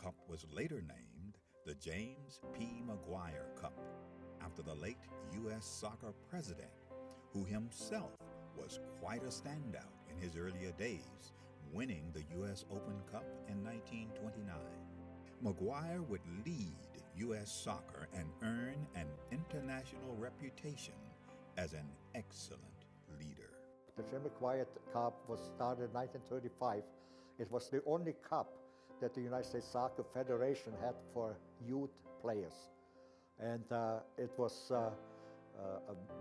cup was later named the James P. McGuire Cup, after the late U.S. soccer president, who himself was quite a standout in his earlier days, winning the U.S. Open Cup in 1929. McGuire would lead U.S. soccer and earn an international reputation as an excellent leader. The Jim McGuire Cup was started in 1935. It was the only cup that the United States Soccer Federation had for youth players. And it was a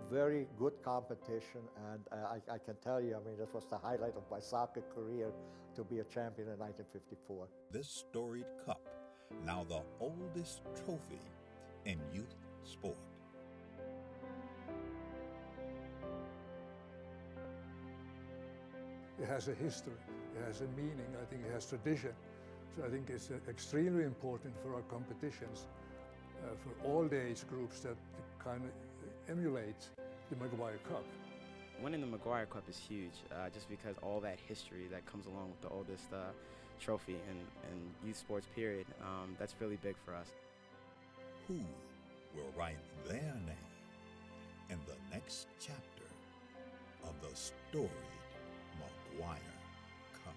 very good competition, and I can tell you, I mean, this was the highlight of my soccer career to be a champion in 1954. This storied cup, now the oldest trophy in youth sport. It has a history, it has a meaning, I think it has tradition. So I think it's extremely important for our competitions, for all the age groups that kind of emulate the McGuire Cup. Winning the McGuire Cup is huge, just because all that history that comes along with the oldest trophy in youth sports period, that's really big for us. Who will write their name in the next chapter of the storied McGuire Cup?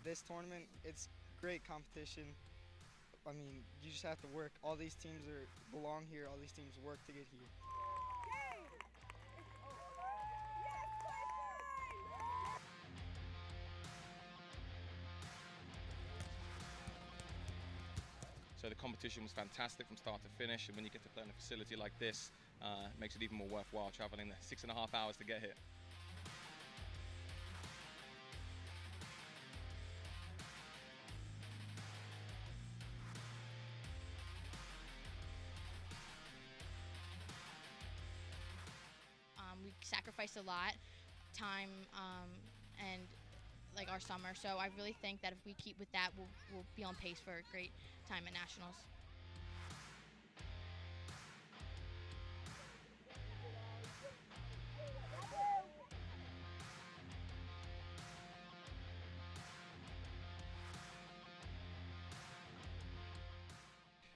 This tournament, it's great competition. I mean, you just have to work. All these teams belong here. All these teams work to get here. So the competition was fantastic from start to finish, and when you get to play in a facility like this, it makes it even more worthwhile traveling the 6.5 hours to get here. We sacrificed a lot, time and like our summer. So I really think that if we keep with that, we'll be on pace for a great time at Nationals.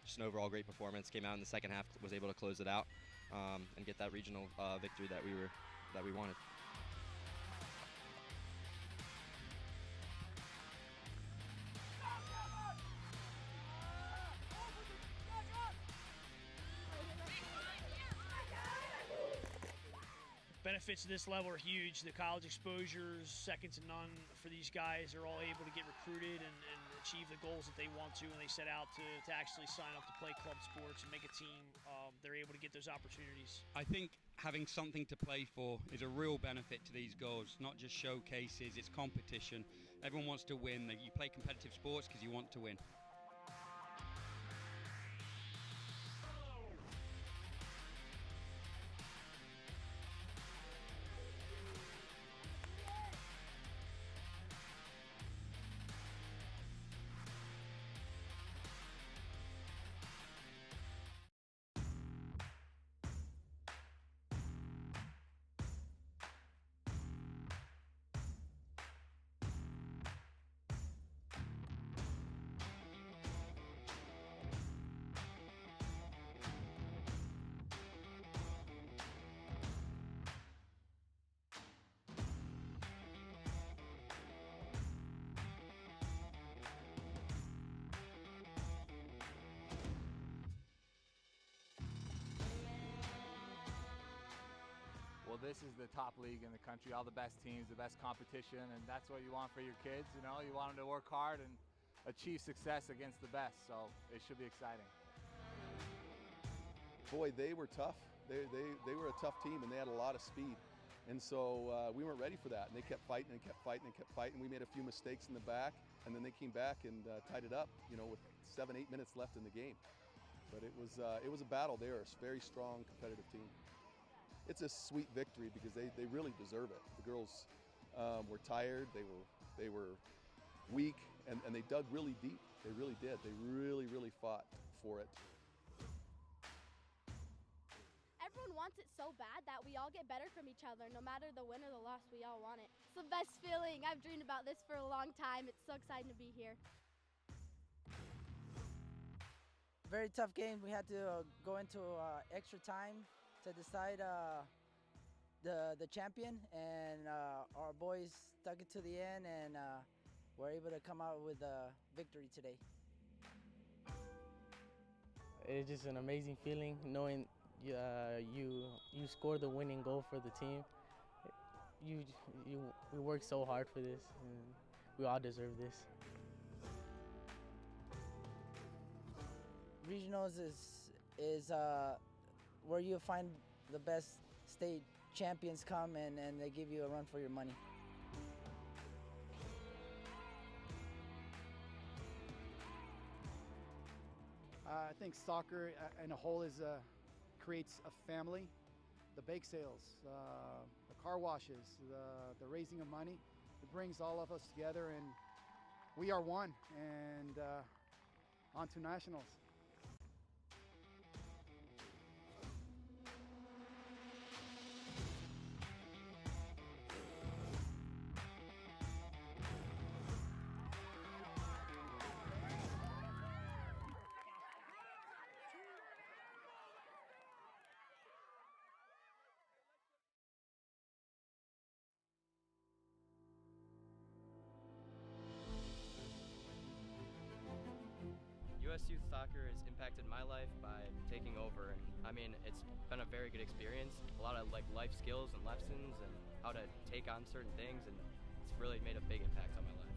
Just an overall great performance. Came out in the second half, was able to close it out and get that regional victory that we wanted. Benefits of this level are huge. The college exposures, second to none for these guys. They're all able to get recruited and achieve the goals that they want to when they set out to actually sign up to play club sports and make a team. They're able to get those opportunities. I think having something to play for is a real benefit to these girls, not just showcases, it's competition. Everyone wants to win. You play competitive sports because you want to win. Well, this is the top league in the country, all the best teams, the best competition, and that's what you want for your kids. You know, you want them to work hard and achieve success against the best, so it should be exciting. Boy, they were tough. They were a tough team, and they had a lot of speed. And so we weren't ready for that, and they kept fighting and kept fighting and kept fighting. We made a few mistakes in the back, and then they came back and tied it up, you know, with 7-8 minutes left in the game. But it was a battle. They are a very strong, competitive team. It's a sweet victory because they really deserve it. The girls were tired, they were weak, and they dug really deep. They really did. They really fought for it. Everyone wants it so bad that we all get better from each other. No matter the win or the loss, we all want it. It's the best feeling. I've dreamed about this for a long time. It's so exciting to be here. Very tough game. We had to go into extra time to decide the champion, and our boys stuck it to the end, and were able to come out with a victory today. It's just an amazing feeling knowing you scored the winning goal for the team. We worked so hard for this, and we all deserve this. Regionals is where you find the best state champions come and they give you a run for your money. I think soccer in a whole creates a family. The bake sales, the car washes, the raising of money, it brings all of us together, and we are one, and on to nationals. US Youth Soccer has impacted my life by taking over, and I mean, it's been a very good experience. A lot of life skills and lessons and how to take on certain things, and it's really made a big impact on my life.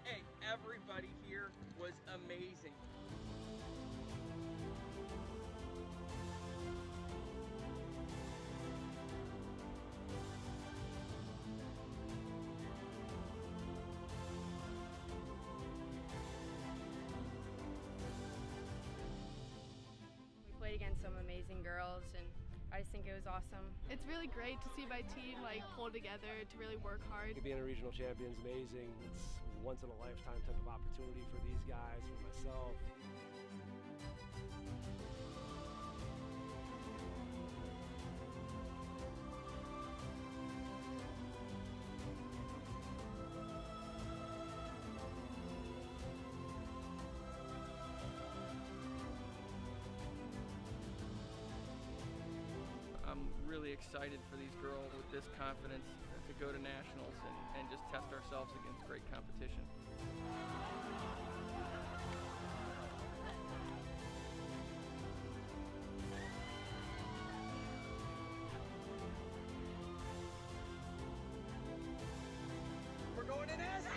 Hey, everybody here was amazing. Against some amazing girls, and I just think it was awesome. It's really great to see my team pull together to really work hard. Being a regional champion is amazing. It's a once in a lifetime type of opportunity for these guys, for myself. I'm really excited for these girls with this confidence to go to nationals and just test ourselves against great competition. We're going to nationals!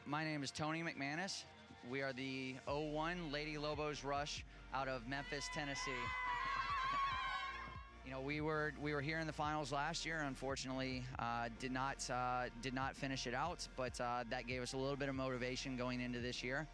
My name is Tony McManus. We are the 01 Lady Lobos Rush out of Memphis, Tennessee. You know, we were here in the finals last year. Unfortunately, did not finish it out, but that gave us a little bit of motivation going into this year.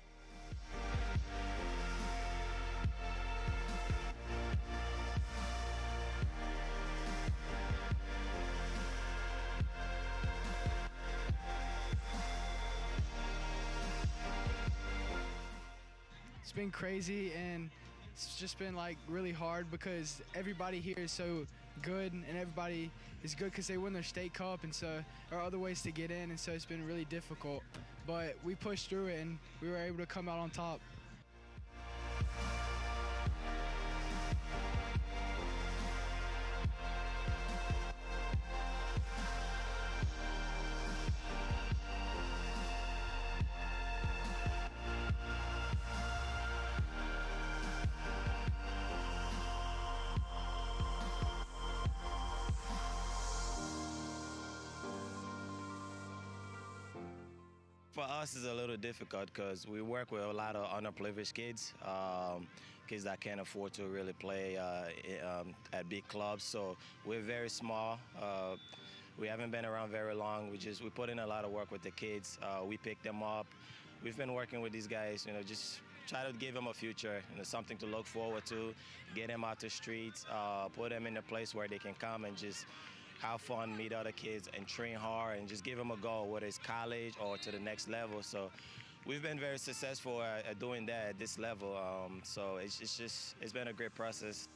It's been crazy, and it's just been really hard because everybody here is so good, and everybody is good because they win their state cup, and so there are other ways to get in, and so it's been really difficult. But we pushed through it, and we were able to come out on top. for us it's a little difficult because we work with a lot of underprivileged kids, kids that can't afford to really play at big clubs. So we're very small. We haven't been around very long. We put in a lot of work with the kids. We pick them up. We've been working with these guys, just try to give them a future, something to look forward to, get them out the streets, put them in a place where they can come and just have fun, meet other kids, and train hard, and just give them a goal, whether it's college or to the next level. So we've been very successful at doing that at this level. So it's been a great process.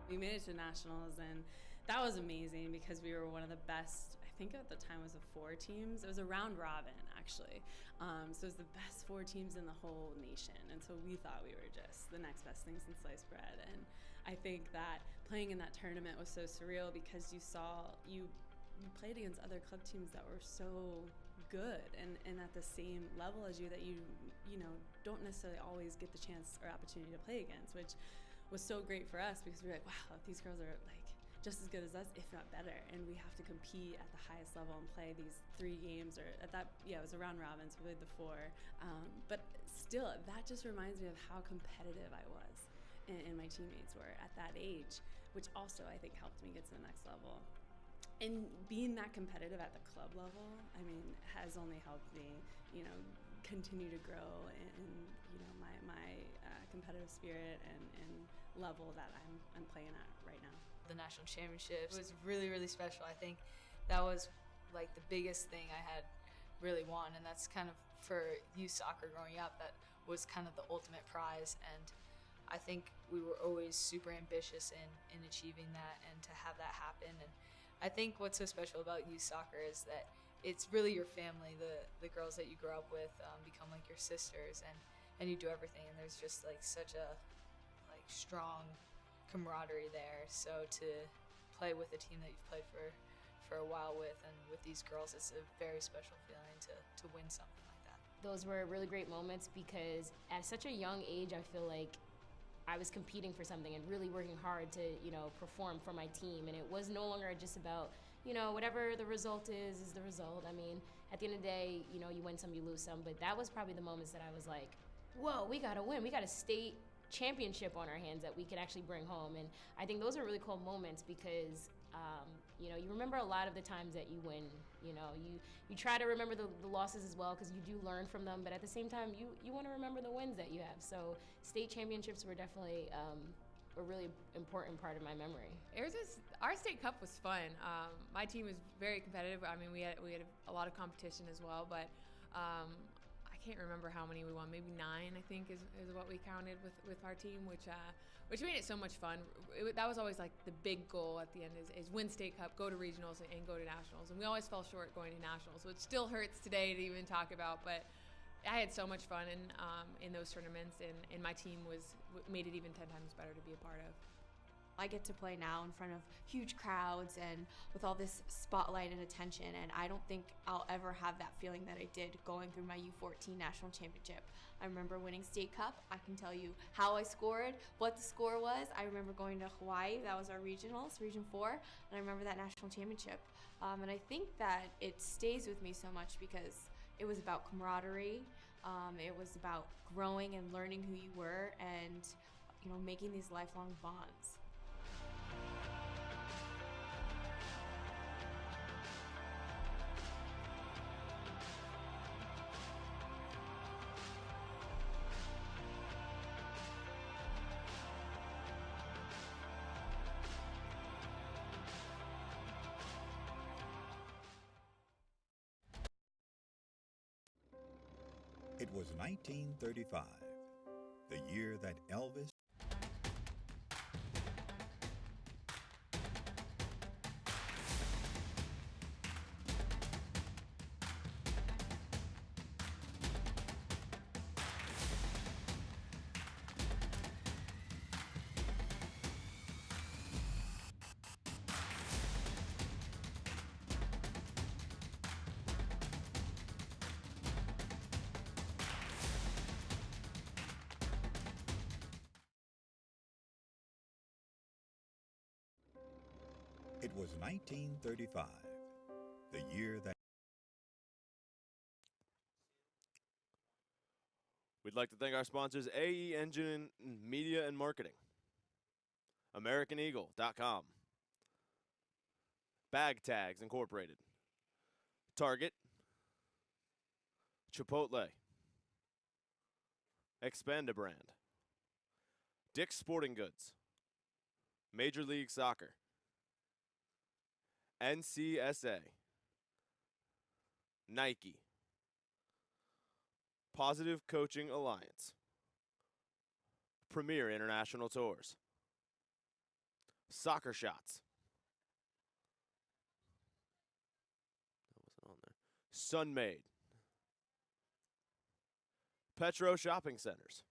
We made it to nationals, and that was amazing because we were one of the best. I think at the time it was 4 teams. It was a round robin, actually. So it was the best 4 teams in the whole nation, and so we thought we were just the next best thing since sliced bread. And I think that playing in that tournament was so surreal because you played against other club teams that were so good and at the same level as you that you don't necessarily always get the chance or opportunity to play against, which was so great for us because we were like, wow, these girls are like just as good as us, if not better, and we have to compete at the highest level and play these 3 games, or at that, it was a round robin, so we played the 4. But still, that just reminds me of how competitive I was and my teammates were at that age, which also I think helped me get to the next level. And being that competitive at the club level, I mean, has only helped me, continue to grow in my competitive spirit and level that I'm playing at right now. The national championships was really, really special. I think that was like the biggest thing I had really won, and that's kind of for youth soccer growing up, that was kind of the ultimate prize. And I think we were always super ambitious in achieving that and to have that happen. And I think what's so special about youth soccer is that it's really your family. The girls that you grow up with become like your sisters, and you do everything, and there's just like such a strong camaraderie there. So to play with a team that you've played for a while with, and with these girls, it's a very special feeling to win something like that. Those were really great moments because at such a young age, I feel like I was competing for something and really working hard to, perform for my team. And it was no longer just about, whatever the result is the result. I mean, at the end of the day, you win some, you lose some. But that was probably the moments that I was like, whoa, we got to win. We got a state championship on our hands that we can actually bring home. And I think those are really cool moments because, you remember a lot of the times that you win. You try to remember the losses as well because you do learn from them. But at the same time, you want to remember the wins that you have. So state championships were definitely a really important part of my memory. Our state cup was fun. My team was very competitive. I mean, we had a lot of competition as well, but I can't remember how many we won. Maybe 9, I think, is what we counted with our team, which made it so much fun. That was always like the big goal at the end is win state cup, go to regionals, and go to nationals. And we always fell short going to nationals, which still hurts today to even talk about. But I had so much fun in those tournaments, and my team made it even 10 times better to be a part of. I get to play now in front of huge crowds and with all this spotlight and attention, and I don't think I'll ever have that feeling that I did going through my U14 national championship. I remember winning state cup. I can tell you how I scored, what the score was. I remember going to Hawaii. That was our regionals, Region 4, and I remember that national championship. And I think that it stays with me so much because it was about camaraderie. It was about growing and learning who you were and, you know, making these lifelong bonds. It was 1935, the year that Elvis It was 1935, the year that We'd like to thank our sponsors, AE Engine Media and Marketing, AmericanEagle.com, Bag Tags Incorporated, Target, Chipotle, Expanda Brand, Dick's Sporting Goods, Major League Soccer, NCSA, Nike, Positive Coaching Alliance, Premier International Tours, Soccer Shots, that wasn't on there, Sunmade, Petro Shopping Centers,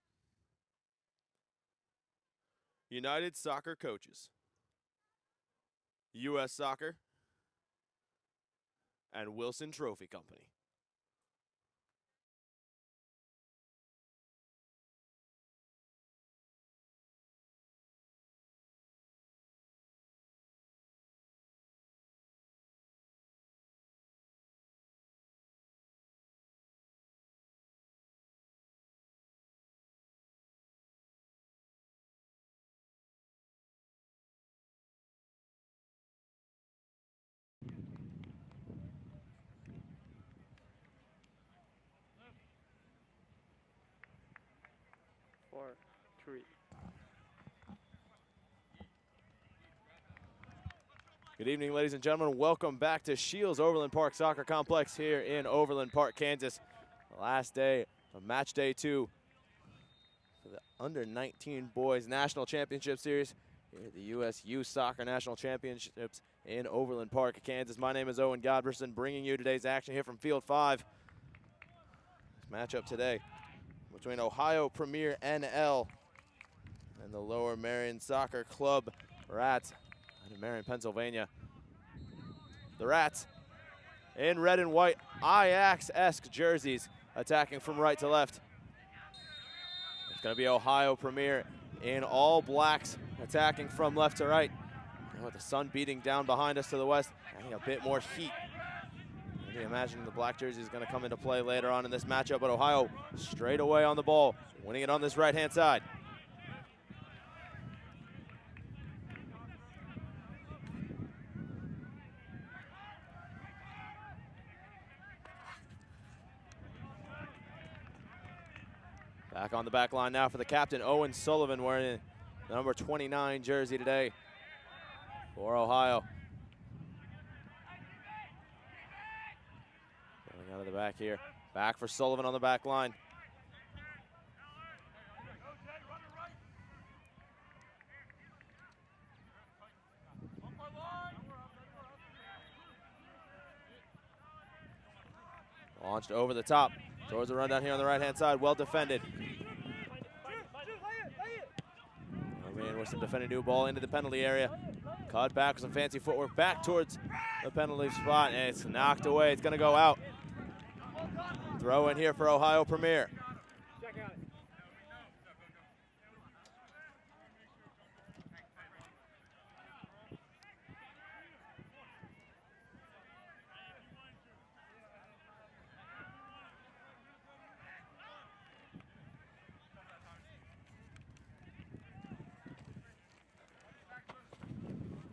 United Soccer Coaches, U.S. Soccer, and Wilson Trophy Company. Four, three. Good evening, ladies and gentlemen. Welcome back to Shields Overland Park Soccer Complex here in Overland Park, Kansas. The last day of match day 2 for the under-19 boys national championship series here at the U.S. Youth Soccer National Championships in Overland Park, Kansas. My name is Owen Godberson, bringing you today's action here from Field 5. This matchup today between Ohio Premier NL and the Lower Merion Soccer Club Rats out of Merion, Pennsylvania. The Rats in red and white Ajax-esque jerseys, attacking from right to left. It's going to be Ohio Premier in all blacks, attacking from left to right. And with the sun beating down behind us to the west, adding a bit more heat. Maybe imagining the black jersey is going to come into play later on in this matchup, but Ohio straight away on the ball, winning it on this right-hand side. Back on the back line now for the captain, Owen Sullivan, wearing the number 29 jersey today for Ohio. Going out of the back here. Back for Sullivan on the back line. Launched over the top towards the run down here on the right-hand side. Well defended. Merion with First and defending new ball into the penalty area. Caught back with some fancy footwork back towards the penalty spot, and it's knocked away. It's going to go out. Throw in here for Ohio Premier.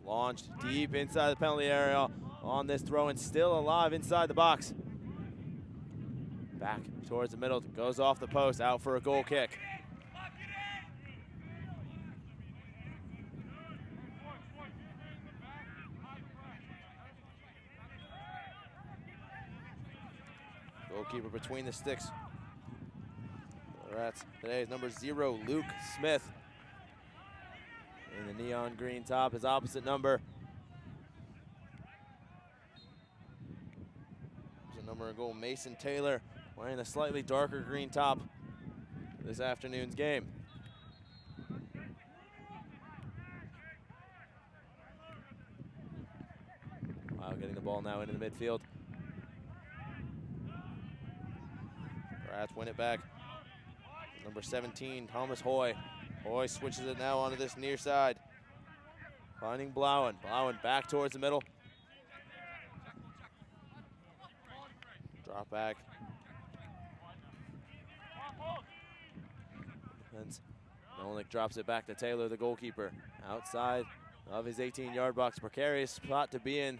Launched deep inside the penalty area on this throw and still alive inside the box. Back towards the middle, goes off the post, out for a goal kick. Goalkeeper between the sticks. The Rats today is number 0, Luke Smith. In the neon green top, his opposite number. There's a number in goal, Mason Taylor, wearing the slightly darker green top this afternoon's game. Wow, getting the ball now into the midfield. Rats win it back. Number 17, Thomas Hoy. Hoy switches it now onto this near side. Finding Blauen. Blauen back towards the middle. Drop back. Defense. Nolik drops it back to Taylor, the goalkeeper. Outside of his 18-yard box. Precarious spot to be in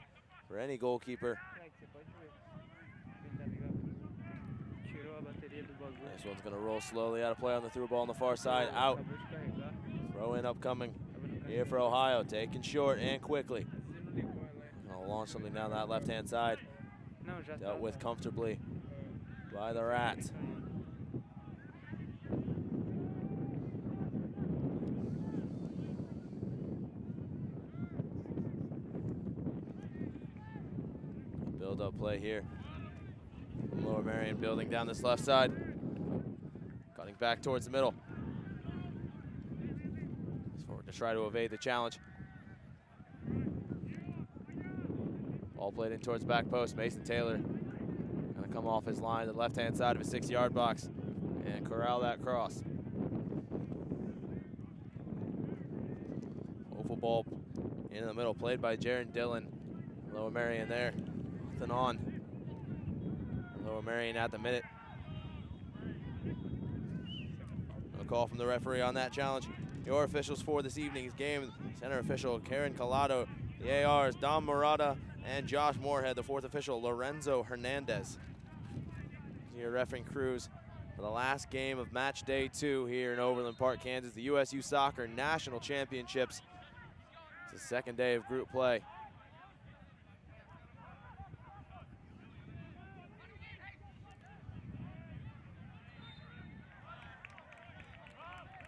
for any goalkeeper. This one's going to roll slowly out of play on the through ball on the far side. Out. Throw in upcoming here for Ohio. Taken short and quickly. I'll launch something down that left-hand side. Dealt with comfortably by the Rats. Build-up play here. Lower Merion building down this left side. Cutting back towards the middle. He's forward to try to evade the challenge. Ball played in towards the back post. Mason Taylor gonna come off his line to the left-hand side of his 6-yard box and corral that cross. Oval ball in the middle, played by Jaron Dillon. Lower Merion there, nothing on. Lower Merion at the minute. A call from the referee on that challenge. Your officials for this evening's game, center official Karen Collado, the ARs Dom Murata and Josh Moorhead, the fourth official Lorenzo Hernandez. Your refereeing crews for the last game of match day 2 here in Overland Park, Kansas, the USU Soccer National Championships. It's the second day of group play.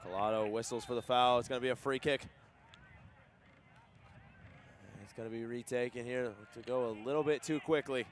Collado whistles for the foul. It's going to be a free kick. It's going to be retaken here to go a little bit too quickly.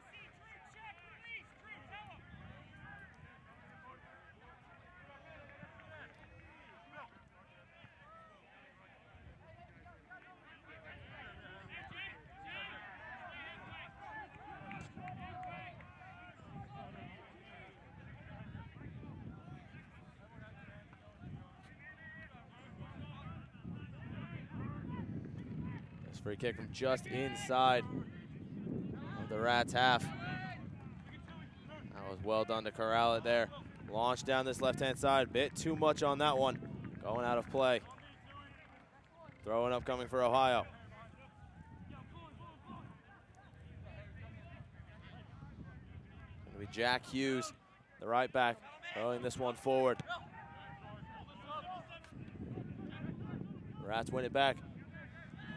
Free kick from just inside of the Rats' half. That was well done to corral it there. Launched down this left-hand side. Bit too much on that one. Going out of play. Throwing up coming for Ohio. Going to be Jack Hughes, the right back, throwing this one forward. Rats win it back.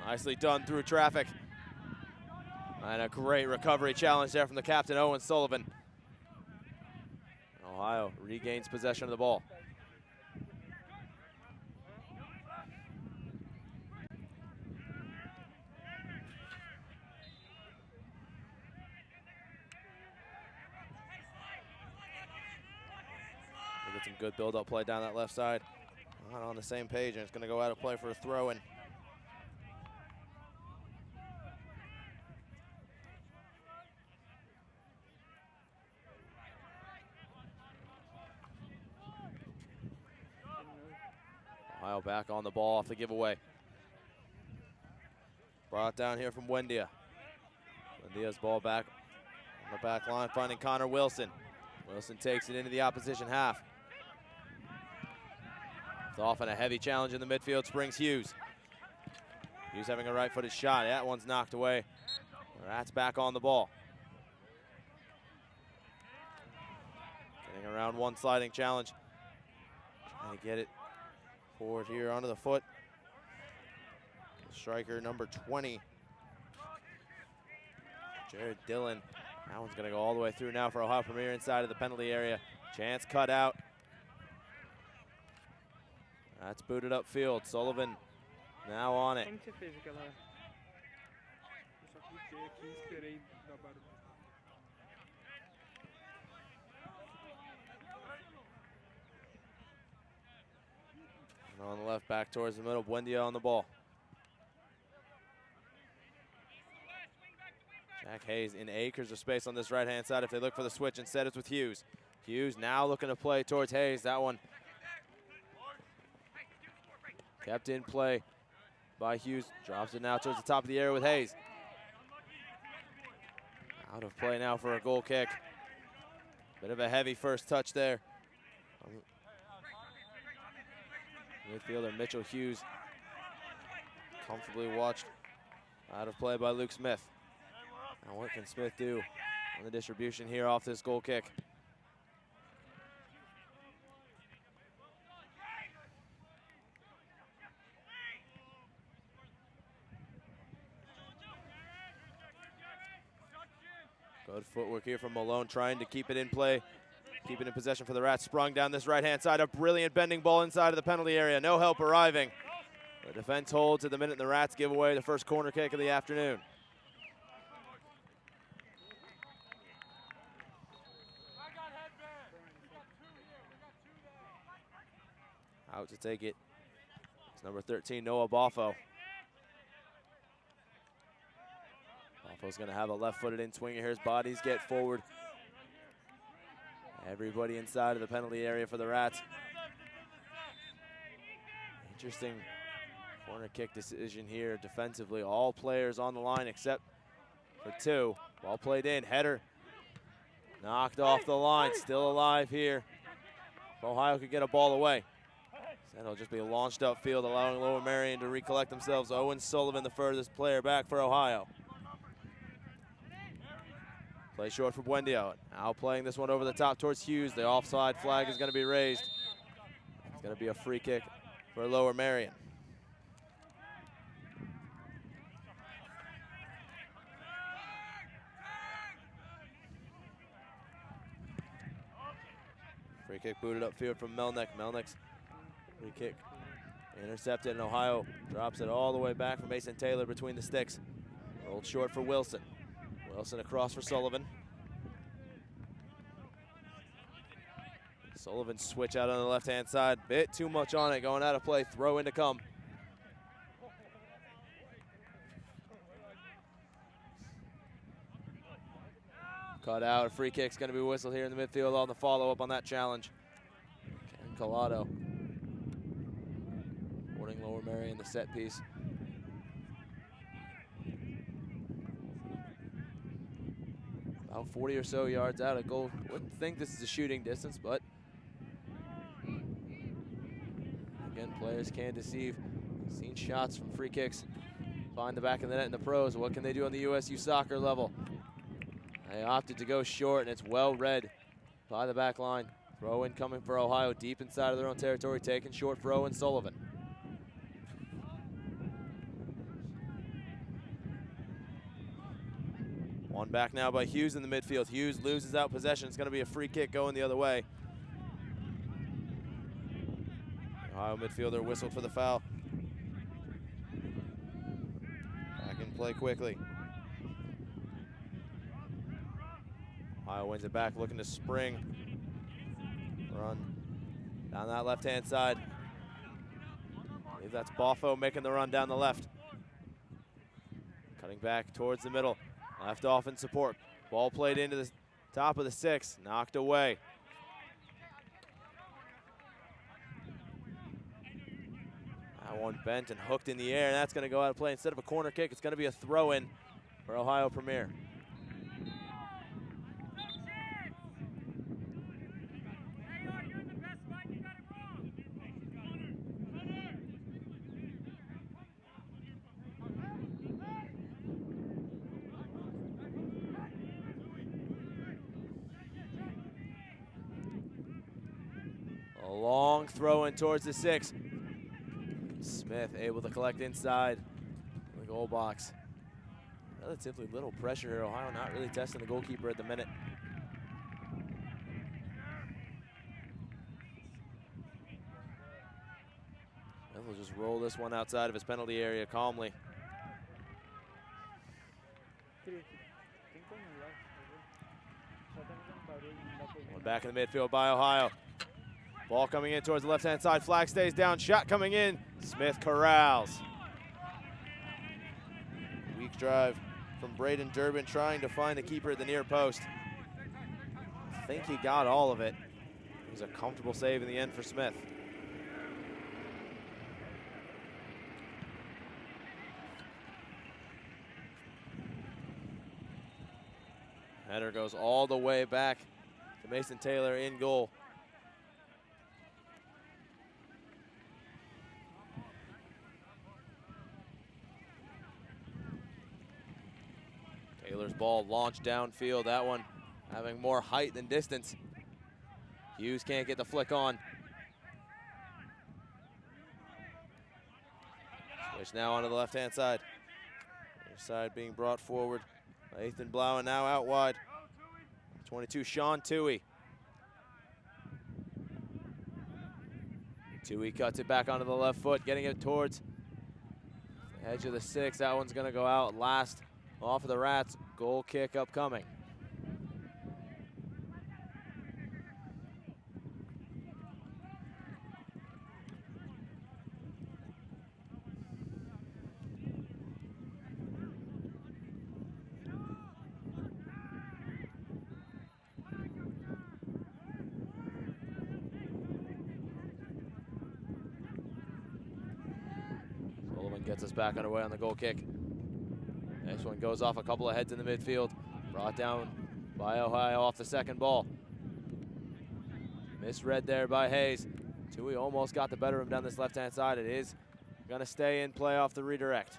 Nicely done through traffic. And a great recovery challenge there from the captain, Owen Sullivan. Ohio regains possession of the ball. We get some good build-up play down that left side. not on the same page, and it's going to go out of play for a throw-in. Ohio back on the ball off the giveaway. Brought down here from Buendia. Buendia's ball back on the back line, finding Connor Wilson. Wilson takes it into the opposition half. It's off on a heavy challenge in the midfield, springs Hughes. Hughes having a right-footed shot. That one's knocked away. Rats back on the ball. Getting around one sliding challenge. Trying to get it forward here onto the foot. Striker number 20, Jared Dillon. That one's gonna go all the way through now for Ohio Premier inside of the penalty area. Chance cut out. That's booted upfield. Sullivan now on it. And on the left, back towards the middle. Buendia on the ball. Jack Hayes in acres of space on this right-hand side if they look for the switch. Instead, it's with Hughes. Hughes now looking to play towards Hayes. That one kept in play by Hughes. Drops it now towards the top of the area with Hayes. Out of play now for a goal kick. Bit of a heavy first touch there. Midfielder Mitchell Hughes comfortably watched. Out of play by Luke Smith. Now what can Smith do on the distribution here off this goal kick? Good footwork here from Malone, trying to keep it in play, keep it in possession for the Rats. Sprung down this right-hand side, a brilliant bending ball inside of the penalty area. No help arriving. The defense holds at the minute, and the Rats give away the first corner kick of the afternoon. Out to take it. It's number 13, Noah Boffo. Boffo's going to have a left-footed in-swinger here. His bodies get forward. Everybody inside of the penalty area for the Rats. Interesting corner kick decision here defensively. All players on the line except for two. Ball played in. Header knocked off the line. Still alive here. If Ohio could get a ball away. And it'll just be launched upfield, allowing Lower Merion to recollect themselves. Owen Sullivan, the furthest player back for Ohio. Play short for Buendia. Now playing this one over the top towards Hughes. The offside flag is going to be raised. It's going to be a free kick for Lower Merion. Free kick booted upfield from Melnick. Melnick's free kick intercepted, and Ohio drops it all the way back from Mason Taylor between the sticks. Rolled short for Wilson. Wilson across for Sullivan. Sullivan switch out on the left-hand side. Bit too much on it, going out of play. Throw in to come. Cut out. A free kick's going to be whistled here in the midfield on the follow-up on that challenge. Ken Collado. Warning Lower Merion the set piece. About 40 or so yards out of goal. Wouldn't think this is a shooting distance, but again, players can deceive. Seen shots from free kicks find the back of the net in the pros. What can they do on the USU soccer level? They opted to go short, and it's well read by the back line. Throw in coming for Ohio, deep inside of their own territory, taken short for Owen Sullivan. One back now by Hughes in the midfield. Hughes loses out possession. It's going to be a free kick going the other way. Ohio midfielder whistled for the foul. Back in play quickly. Ohio wins it back, looking to spring. Run down that left-hand side. believe that's Boffo making the run down the left. Cutting back towards the middle. Left off in support. Ball played into the top of the 6. Knocked away. That one bent and hooked in the air, and that's going to go out of play. Instead of a corner kick, it's going to be a throw-in for Ohio Premier. A long throw in towards the 6. Smith able to collect inside the goal box. Relatively little pressure here. Ohio not really testing the goalkeeper at the minute. Smith will just roll this one outside of his penalty area calmly. One back in the midfield by Ohio. Ball coming in towards the left-hand side. Flag stays down. Shot coming in. Smith corrals. Weak drive from Braden Durbin trying to find the keeper at the near post. I think he got all of it. It was a comfortable save in the end for Smith. Header goes all the way back to Mason Taylor in goal. Taylor's ball launched downfield. That one having more height than distance. Hughes can't get the flick on. Switch now onto the left-hand side. Other side being brought forward by Ethan Blau, and now out wide. 22, Sean Toohey. Toohey cuts it back onto the left foot, getting it towards the edge of the 6. That one's gonna go out last off of the Rats. Goal kick upcoming. Sullivan gets us back underway on the goal kick. Next one goes off a couple of heads in the midfield. Brought down by Ohio off the second ball. Misread there by Hayes. Toohey almost got the better of him down this left-hand side. It is going to stay in play off the redirect.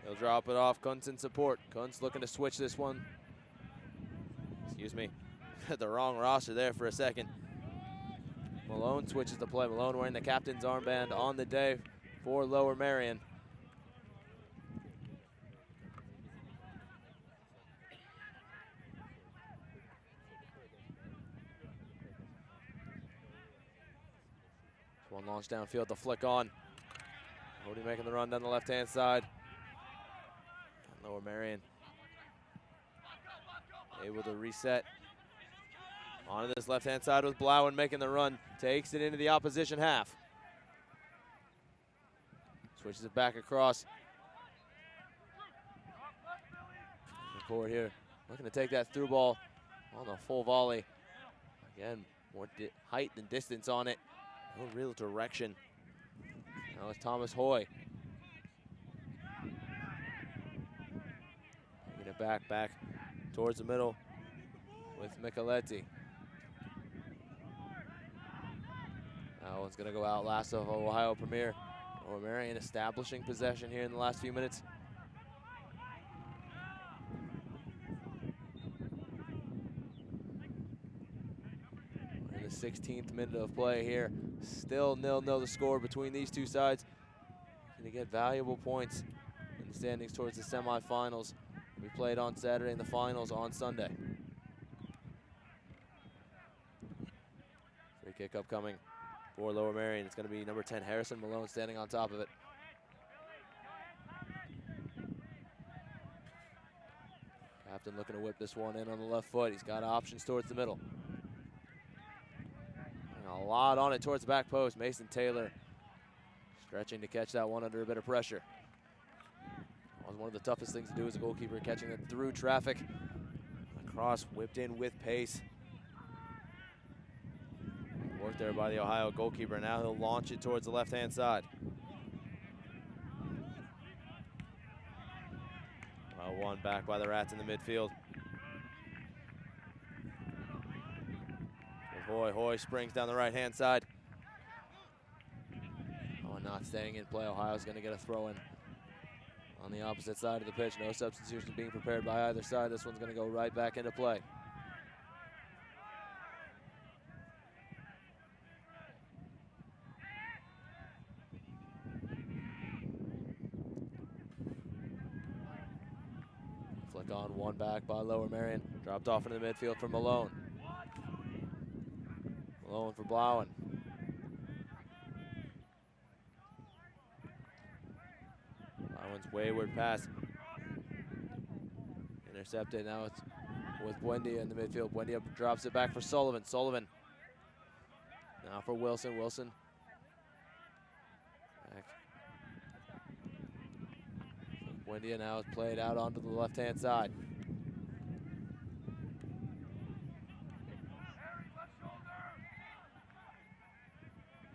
He'll drop it off. Kuntz in support. Kuntz looking to switch this one. Excuse me. The wrong roster there for a second. Malone switches the play. Malone wearing the captain's armband on the day for Lower Merion. One launch downfield, the flick on. Cody making the run down the left-hand side. Lower Merion able to reset. Onto this left-hand side with Blauen making the run. Takes it into the opposition half. Switches it back across. Forward here. Looking to take that through ball on the full volley. Again, more height than distance on it. No real direction. Now it's Thomas Hoy. Taking it back towards the middle with Micheletti. That one's gonna go out last of Ohio Premier. Or Merion establishing possession here in the last few minutes. In the 16th minute of play here. Still 0-0 the score between these two sides. Going to get valuable points in the standings towards the semifinals. We played on Saturday and the finals on Sunday. Free kick upcoming for Lower Merion. It's going to be number 10, Harrison Malone, standing on top of it. Captain looking to whip this one in on the left foot. He's got options towards the middle. And a lot on it towards the back post. Mason Taylor stretching to catch that one under a bit of pressure. One of the toughest things to do as a goalkeeper, catching it through traffic. Cross whipped in with pace. Work there by the Ohio goalkeeper. Now he'll launch it towards the left-hand side. One back by the Rats in the midfield. Hoy springs down the right-hand side. Oh, not staying in play. Ohio's going to get a throw in on the opposite side of the pitch. No substitutions being prepared by either side. This one's going to go right back into play. Flick on, one back by Lower Merion. Dropped off into the midfield for Malone. Malone for Blauen. Blauen's wayward pass. Intercepted. Now it's with Buendia in the midfield. Buendia drops it back for Sullivan. Sullivan now for Wilson. Wilson back. Buendia now is played out onto the left-hand side.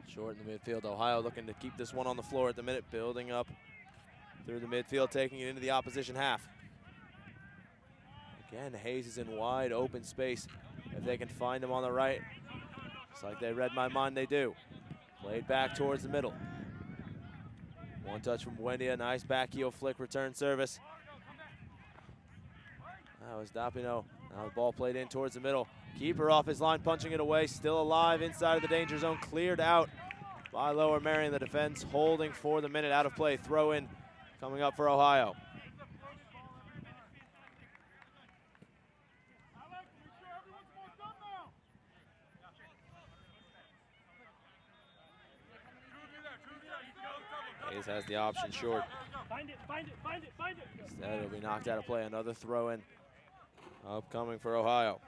Short in the midfield. Ohio looking to keep this one on the floor at the minute, building up through the midfield, taking it into the opposition half. Again, Hayes is in wide open space. If they can find him on the right, it's like they read my mind, they do. Played back towards the middle. One touch from Buendia, nice back heel flick return service. That was Dapino. Now the ball played in towards the middle. Keeper off his line, punching it away, still alive inside of the danger zone, cleared out by Lower Merion. The defense holding for the minute, out of play. Throw in coming up for Ohio. Hayes has the option short. Instead, it'll be knocked out of play. Another throw in upcoming for Ohio.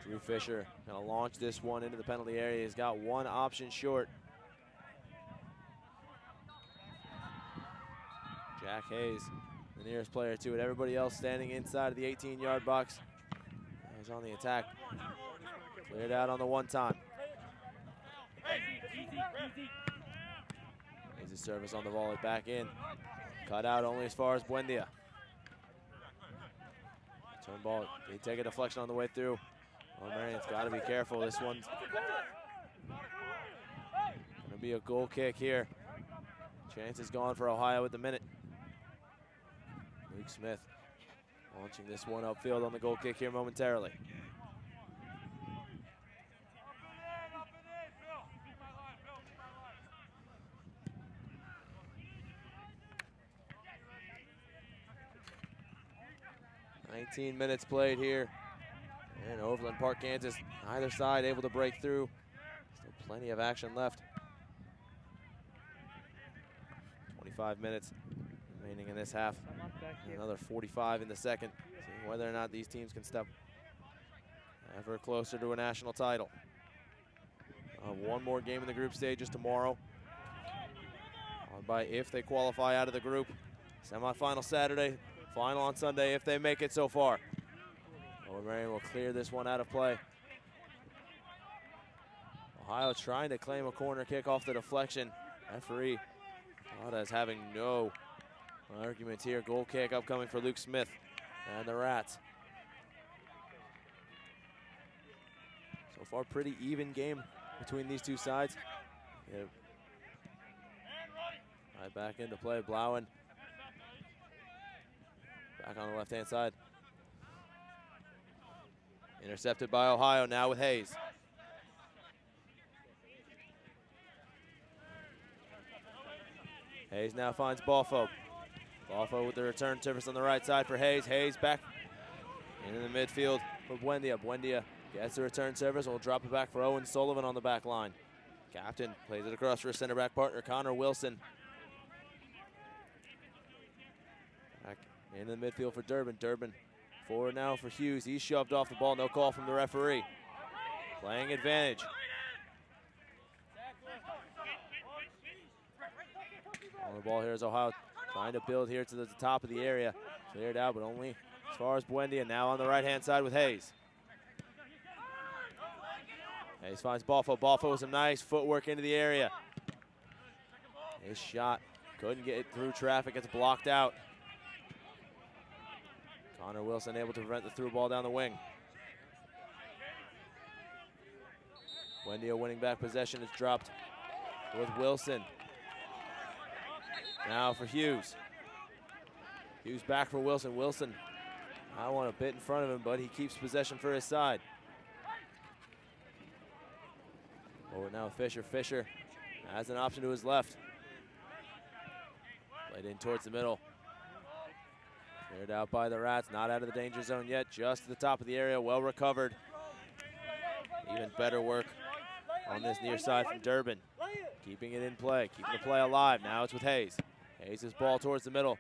Drew Fisher gonna launch this one into the penalty area. He's got one option short. Jack Hayes, the nearest player to it. Everybody else standing inside of the 18-yard box. He's on the attack. Cleared out on the one time. Hayes' service on the volley, back in. Cut out only as far as Buendia. Turn ball, they take a deflection on the way through. Oh, Marion's got to be careful. This one's gonna be a goal kick here. Chance is gone for Ohio at the minute. Luke Smith launching this one upfield on the goal kick here momentarily. $19 minutes played here in Overland Park, Kansas. Either side able to break through. Still plenty of action left. 25 minutes remaining in this half. Another 45 in the second. Seeing whether or not these teams can step ever closer to a national title. One more game in the group stages tomorrow. Followed by if they qualify out of the group. Semi-final Saturday. Final on Sunday if they make it so far. Lower Merion will clear this one out of play. Ohio trying to claim a corner kick off the deflection. Referee is having no arguments here. Goal kick upcoming for Luke Smith and the Rats. So far, pretty even game between these two sides. Right back into play, Blauen. Back on the left-hand side. Intercepted by Ohio, now with Hayes. Hayes now finds Balfo. Balfo with the return service on the right side for Hayes. Hayes back into the midfield for Buendia. Buendia gets the return service. We'll drop it back for Owen Sullivan on the back line. Captain plays it across for his center back partner, Connor Wilson. Back into the midfield for Durbin. Durbin Forward now for Hughes. He's shoved off the ball. No call from the referee. Playing advantage. On the ball here is Ohio trying to build here to the top of the area. Cleared out, but only as far as Buendia. Now on the right-hand side with Hayes. Hayes finds Balfo. Balfo with some nice footwork into the area. His shot couldn't get it through traffic. It's blocked out. Connor Wilson able to prevent the through ball down the wing. Buendia winning back possession is dropped with Wilson. Now for Hughes. Hughes back for Wilson. Wilson, I want a bit in front of him, but he keeps possession for his side. Forward now Fisher. Fisher has an option to his left. Played in towards the middle. Cleared out by the Rats, not out of the danger zone yet, just to the top of the area, well recovered. Even better work on this near side from Durbin. Keeping it in play, keeping the play alive. Now it's with Hayes. Hayes' ball towards the middle.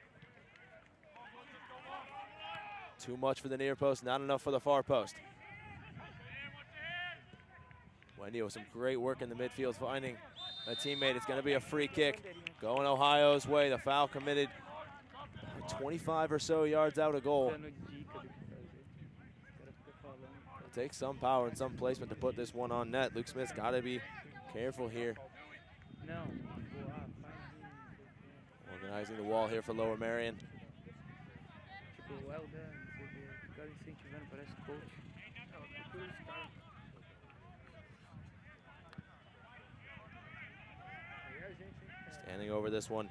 Too much for the near post, not enough for the far post. Wendy with some great work in the midfield, finding a teammate. It's going to be a free kick going Ohio's way. The foul committed 25 or so yards out of goal. It'll take some power and some placement to put this one on net. Luke Smith's got to be careful here. Organizing the wall here for Lower Merion. Standing over this one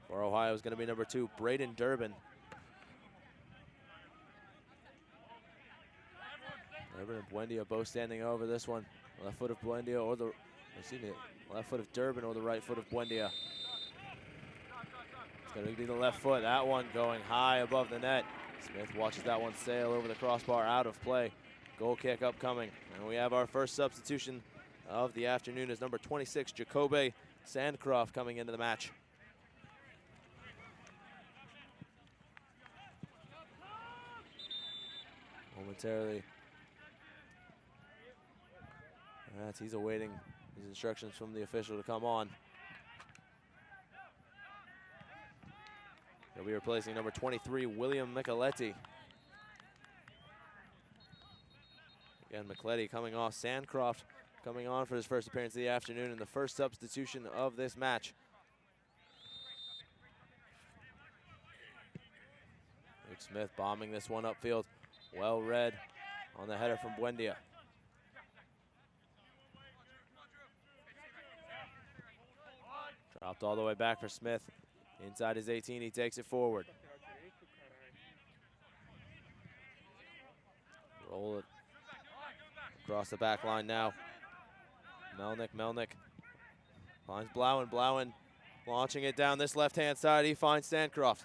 for Ohio is going to be number 2, Braden Durbin. Durbin and Buendia both standing over this one. Left foot of Buendia or the, excuse me, left foot of Durbin or the right foot of Buendia. It's going to be the left foot. That one going high above the net. Smith watches that one sail over the crossbar, out of play. Goal kick upcoming. And we have our first substitution of the afternoon as number 26, Jacobe Sandcroft, coming into the match. Momentarily. He's awaiting his instructions from the official to come on. He'll be replacing number 23, William Micheletti. Again, Micheletti coming off. Sandcroft coming on for his first appearance of the afternoon and the first substitution of this match. Luke Smith bombing this one upfield. Well read on the header from Buendia. Dropped all the way back for Smith. Inside his 18, he takes it forward. Roll it across the back line now. Melnick finds Blauen. Blauen launching it down this left-hand side. He finds Sandcroft.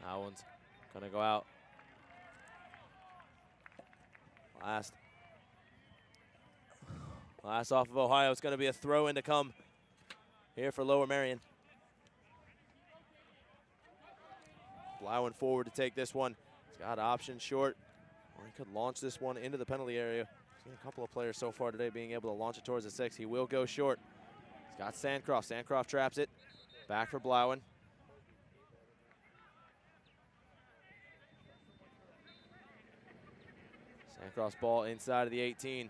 That one's gonna go out. Last off of Ohio. It's gonna be a throw in to come here for Lower Merion. Blauen forward to take this one. He's got option short, or he could launch this one into the penalty area. Seen a couple of players so far today being able to launch it towards the 6. He will go short. He's got Sandcroft. Sandcroft traps it. Back for Blauen. Sandcroft's ball inside of the 18.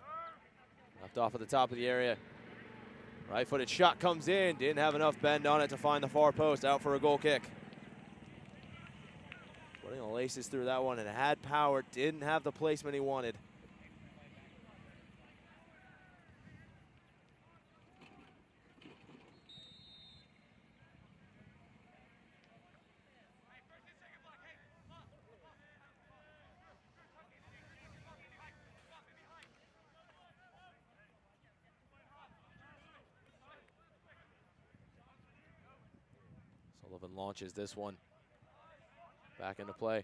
Left off at the top of the area. Right-footed shot comes in. Didn't have enough bend on it to find the far post. Out for a goal kick. Putting the laces through that one and had power. Didn't have the placement he wanted. Sullivan launches this one back into play.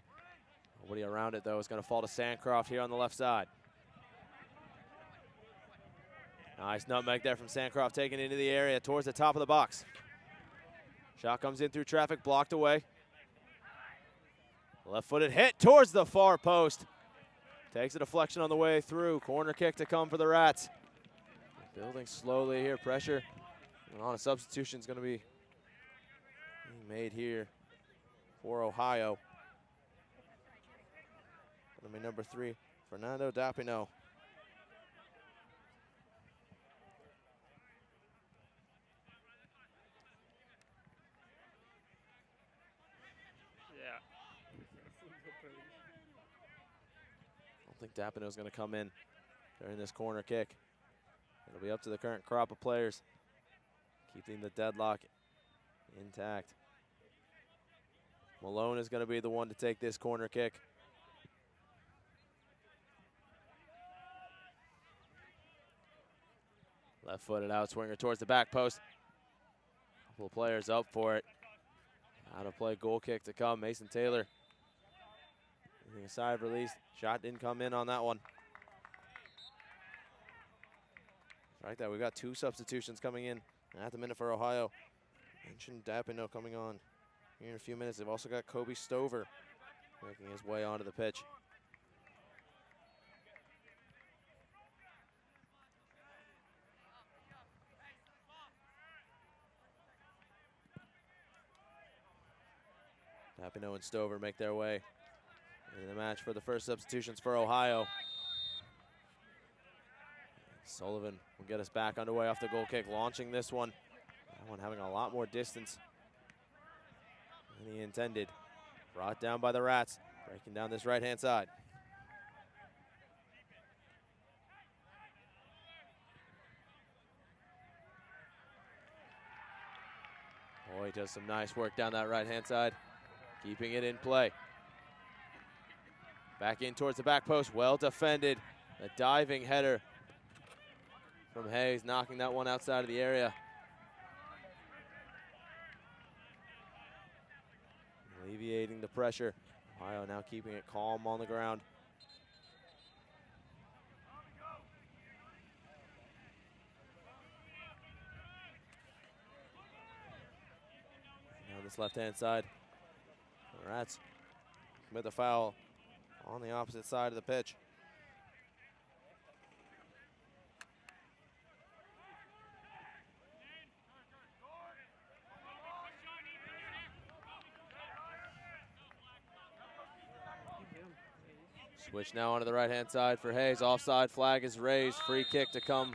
Nobody around it, though. It's going to fall to Sandcroft here on the left side. Nice nutmeg there from Sandcroft, taking it into the area towards the top of the box. Shot comes in through traffic, blocked away. Left-footed hit towards the far post. Takes a deflection on the way through. Corner kick to come for the Rats. Building slowly here, pressure. And on a substitution is going to be made here for Ohio. Gonna be number 3, Fernando Dapino. Yeah. I don't think Dapino's going to come in during this corner kick. It'll be up to the current crop of players, keeping the deadlock intact. Malone is going to be the one to take this corner kick. Left-footed out swinger towards the back post. Couple of players up for it. Out of play, goal kick to come. Mason Taylor. A sigh of release. Shot didn't come in on that one. Like that, we've got 2 substitutions coming in at the minute for Ohio. Mentioned Dapino coming on here in a few minutes. They've also got Kobe Stover making his way onto the pitch. Dapino and Stover make their way into the match for the first substitutions for Ohio. Sullivan will get us back underway off the goal kick, launching this one. That one having a lot more distance than he intended. Brought down by the Rats, breaking down this right-hand side. Oh, he does some nice work down that right-hand side, keeping it in play. Back in towards the back post, well defended. A diving header from Hayes, knocking that one outside of the area. Alleviating the pressure. Ohio now keeping it calm on the ground. Now this left-hand side. The Rats commit the foul on the opposite side of the pitch. Switch now onto the right-hand side for Hayes. Offside flag is raised. Free kick to come.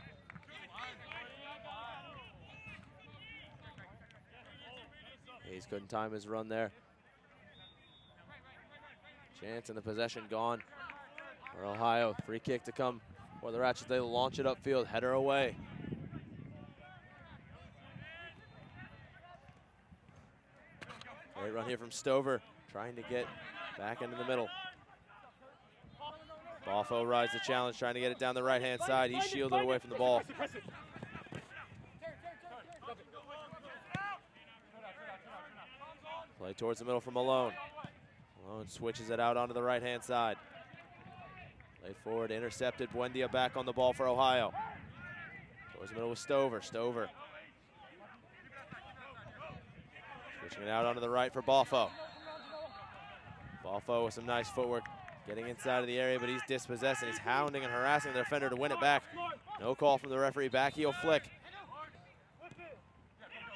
Hayes couldn't time his run there. Chance and the possession gone for Ohio. Free kick to come for the Rats. They launch it upfield. Header away. Great run here from Stover, trying to get back into the middle. Balfo rides the challenge, trying to get it down the right-hand side. He's shielded away from the ball. Play towards the middle for Malone. Malone switches it out onto the right-hand side. Played forward, intercepted. Buendia back on the ball for Ohio. Towards the middle with Stover. Stover. Switching it out onto the right for Balfo. Balfo with some nice footwork. Getting inside of the area, but he's dispossessed, and he's hounding and harassing the defender to win it back. No call from the referee. Back heel flick.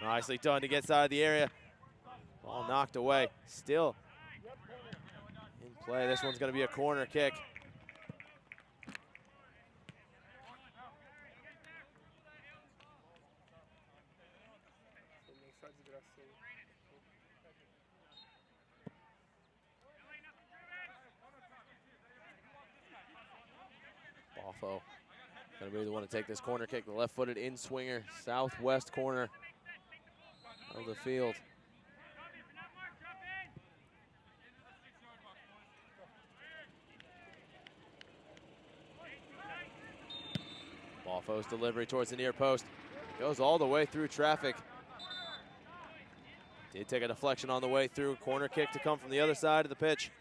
Nicely done to get inside of the area. Ball knocked away. Still in play. This one's going to be a corner kick. Balfo going to be the one to take this corner kick. The left-footed in-swinger, southwest corner of the field. Balfo's delivery towards the near post. Goes all the way through traffic. Did take a deflection on the way through. Corner kick to come from the other side of the pitch.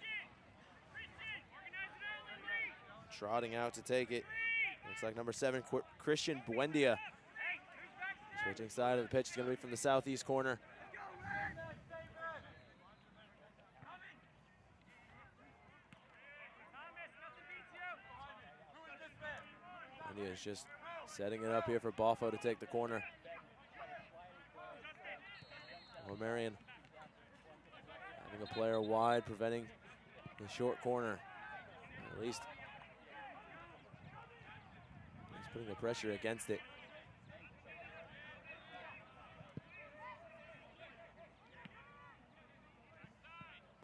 Trotting out to take it. Looks like number 7, Christian Buendia. Switching side of the pitch is going to be from the southeast corner. And he is just setting it up here for Boffo to take the corner. Merion having a player wide, preventing the short corner. At least he's putting the pressure against it.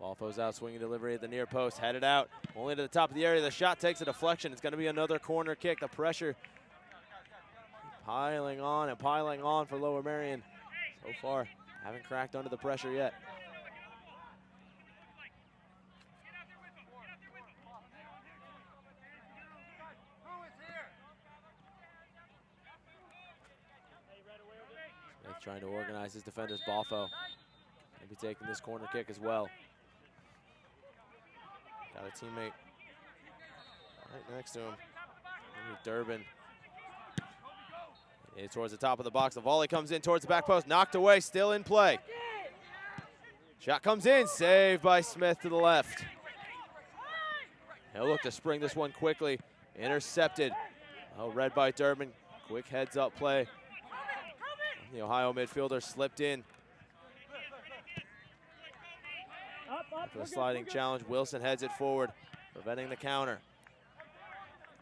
Boffo's out, swinging delivery at the near post, headed out, only to the top of the area. The shot takes a deflection. It's going to be another corner kick. The pressure piling on and piling on for Lower Merion. So far, haven't cracked under the pressure yet. Smith trying to organize his defenders. Boffo going to be taking this corner kick as well. Got a teammate right next to him. Durbin. It's towards the top of the box. The volley comes in towards the back post. Knocked away, still in play. Shot comes in, saved by Smith to the left. He'll look to spring this one quickly. Intercepted. Oh, read by Durbin. Quick heads up play. The Ohio midfielder slipped in. For the sliding challenge, Wilson heads it forward, preventing the counter.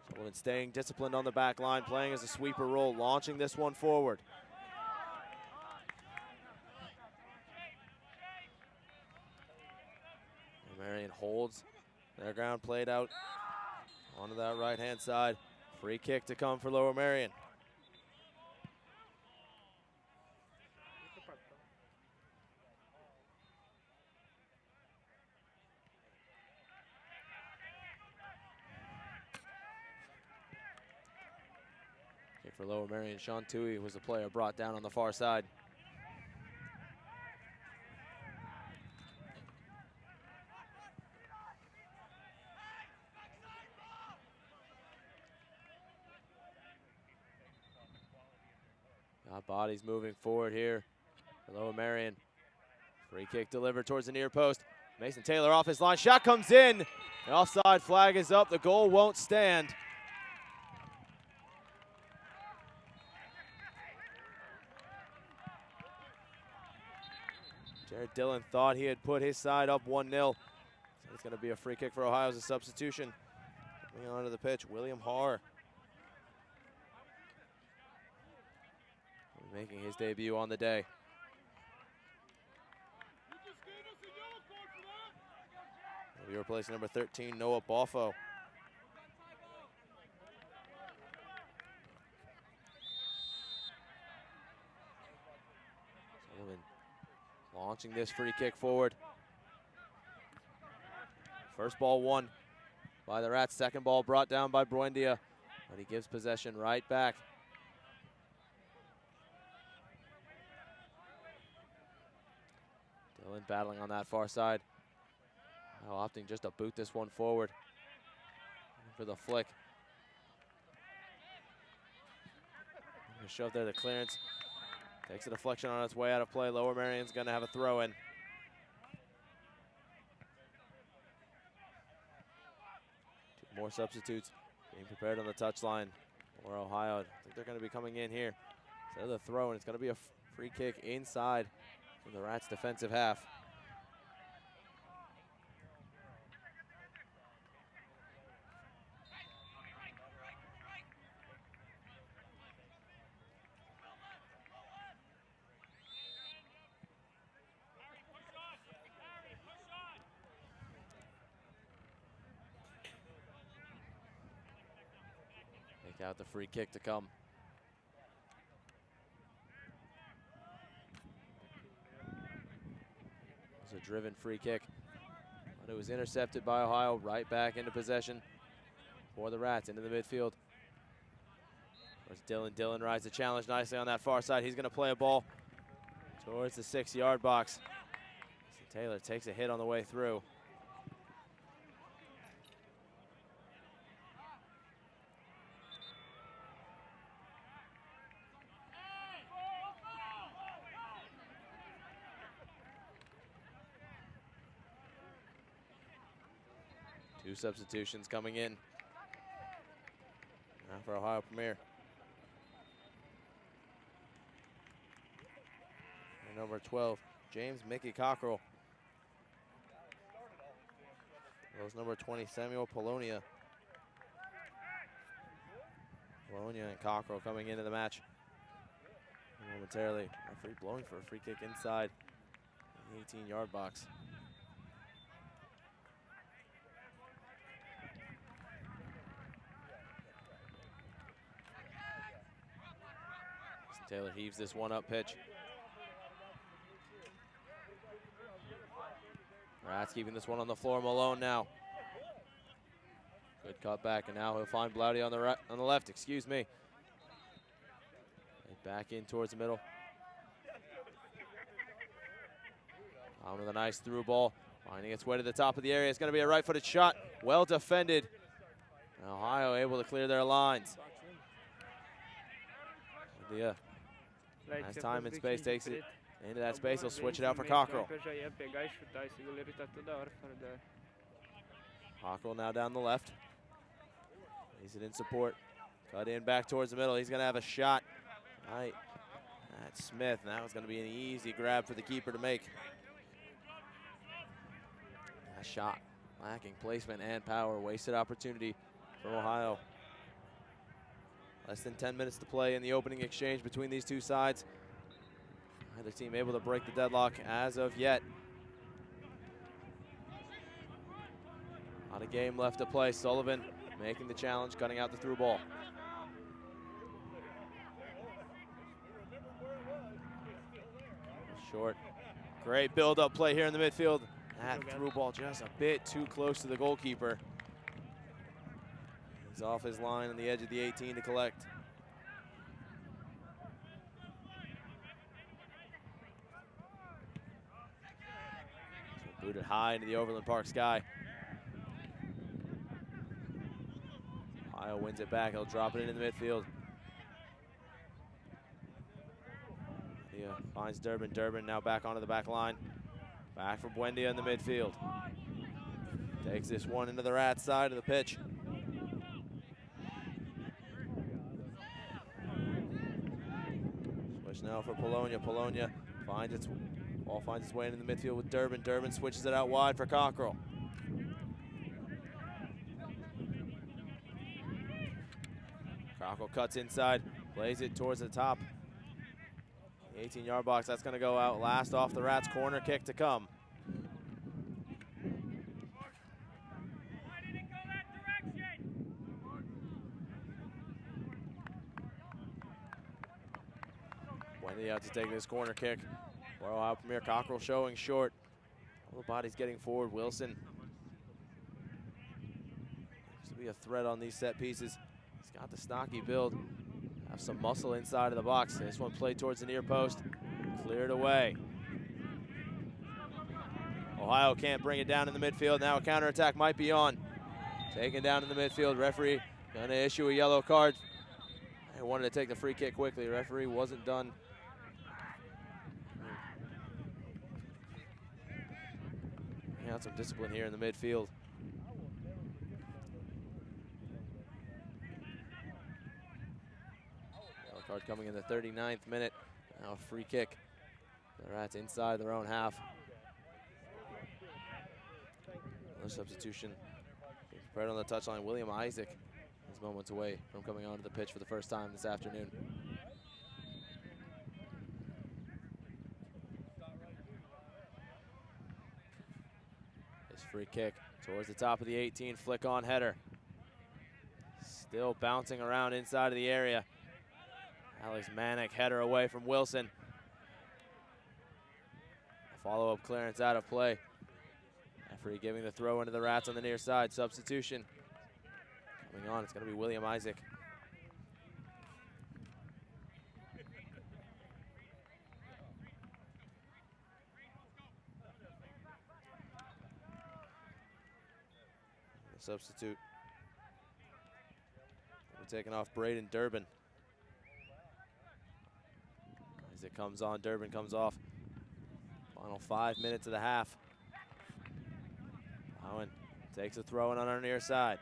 Sullivan staying disciplined on the back line, playing as a sweeper role, launching this one forward. Merion holds their ground, played out onto that right-hand side. Free kick to come for Lower Merion. For Lower Merion, Sean Tui was the player brought down on the far side. Got bodies moving forward here for Lower Merion. Free kick delivered towards the near post. Mason Taylor off his line, shot comes in. The offside flag is up, the goal won't stand. Jared Dillon thought he had put his side up 1-0. So it's going to be a free kick for Ohio as a substitution. Coming onto the pitch, William Haar. Making his debut on the day. He'll be replacing number 13, Noah Boffo. Sullivan launching this free kick forward. First ball won by the Rats. Second ball brought down by Buendia, but he gives possession right back. Dillon battling on that far side. Now opting just to boot this one forward for the flick. Shove there, the clearance. Takes a deflection on its way out of play. Lower Merion's going to have a throw in. Two more substitutes being prepared on the touchline for Ohio. I think they're going to be coming in here. Instead of the throw, and it's going to be a free kick inside from the Rats' defensive half. Take out the free kick to come. It was a driven free kick, but it was intercepted by Ohio. Right back into possession for the Rats, into the midfield. There's Dillon. Dillon rides the challenge nicely on that far side. He's going to play a ball towards the 6-yard box. Taylor takes a hit on the way through. Two substitutions coming in. Now for Ohio Premier. And number 12, James Mickey Cockrell. Goes number 20, Samuel Polonia. Polonia and Cockrell coming into the match momentarily. Referee blowing for a free kick inside the 18-yard box. Taylor heaves this one up pitch. Rats keeping this one on the floor. Malone now. Good cut back, and now he'll find Blowdy on the left. Excuse me. And back in towards the middle. On with a nice through ball, finding its way to the top of the area. It's going to be a right-footed shot. Well defended. Ohio able to clear their lines. Yeah. As time and space takes it into that space, he'll switch it out for Cockrell. Cockrell now down the left. Lays it in support. Cut in back towards the middle. He's going to have a shot. Right. That's Smith, and that was going to be an easy grab for the keeper to make. That shot lacking placement and power. Wasted opportunity for Ohio. Less than 10 minutes to play in the opening exchange between these two sides. Neither team able to break the deadlock as of yet. Not a game left to play. Sullivan making the challenge, cutting out the through ball. Short. Great build-up play here in the midfield. That through ball just a bit too close to the goalkeeper. He's off his line on the edge of the 18 to collect. So booted high into the Overland Park sky. Ohio wins it back. He'll drop it into the midfield. Yeah, finds Durbin. Durbin now back onto the back line. Back for Buendia in the midfield. Takes this one into the Rats side of the pitch. Switch now for Polonia. Polonia finds its way into the midfield with Durbin. Durbin switches it out wide for Cockrell. Cockrell cuts inside, plays it towards the top. 18-yard box, that's going to go out last off the Rats. Corner kick to come. Wendy out to take this corner kick. For Ohio Premier. Cockrell showing short. All the bodies getting forward. Wilson seems to be a threat on these set pieces. He's got the stocky build. Have some muscle inside of the box. This one played towards the near post. Cleared away. Ohio can't bring it down in the midfield. Now a counterattack might be on. Taken down in the midfield. Referee going to issue a yellow card. They wanted to take the free kick quickly. Referee wasn't done. Got some discipline here in the midfield. Yellow card coming in the 39th minute. Now a free kick. The Rats inside their own half. Another substitution. Prepared on the touchline. William Isaac is moments away from coming onto the pitch for the first time this afternoon. This free kick towards the top of the 18. Flick on header. Still bouncing around inside of the area. Alex Manick header away from Wilson. Follow-up clearance out of play. Referee giving the throw into the Rats on the near side. Substitution coming on. It's going to be William Isaac. The substitute. We're taking off Braden Durbin. As it comes on, Durbin comes off. Final 5 minutes of the half. Owen takes a throw in on our near side.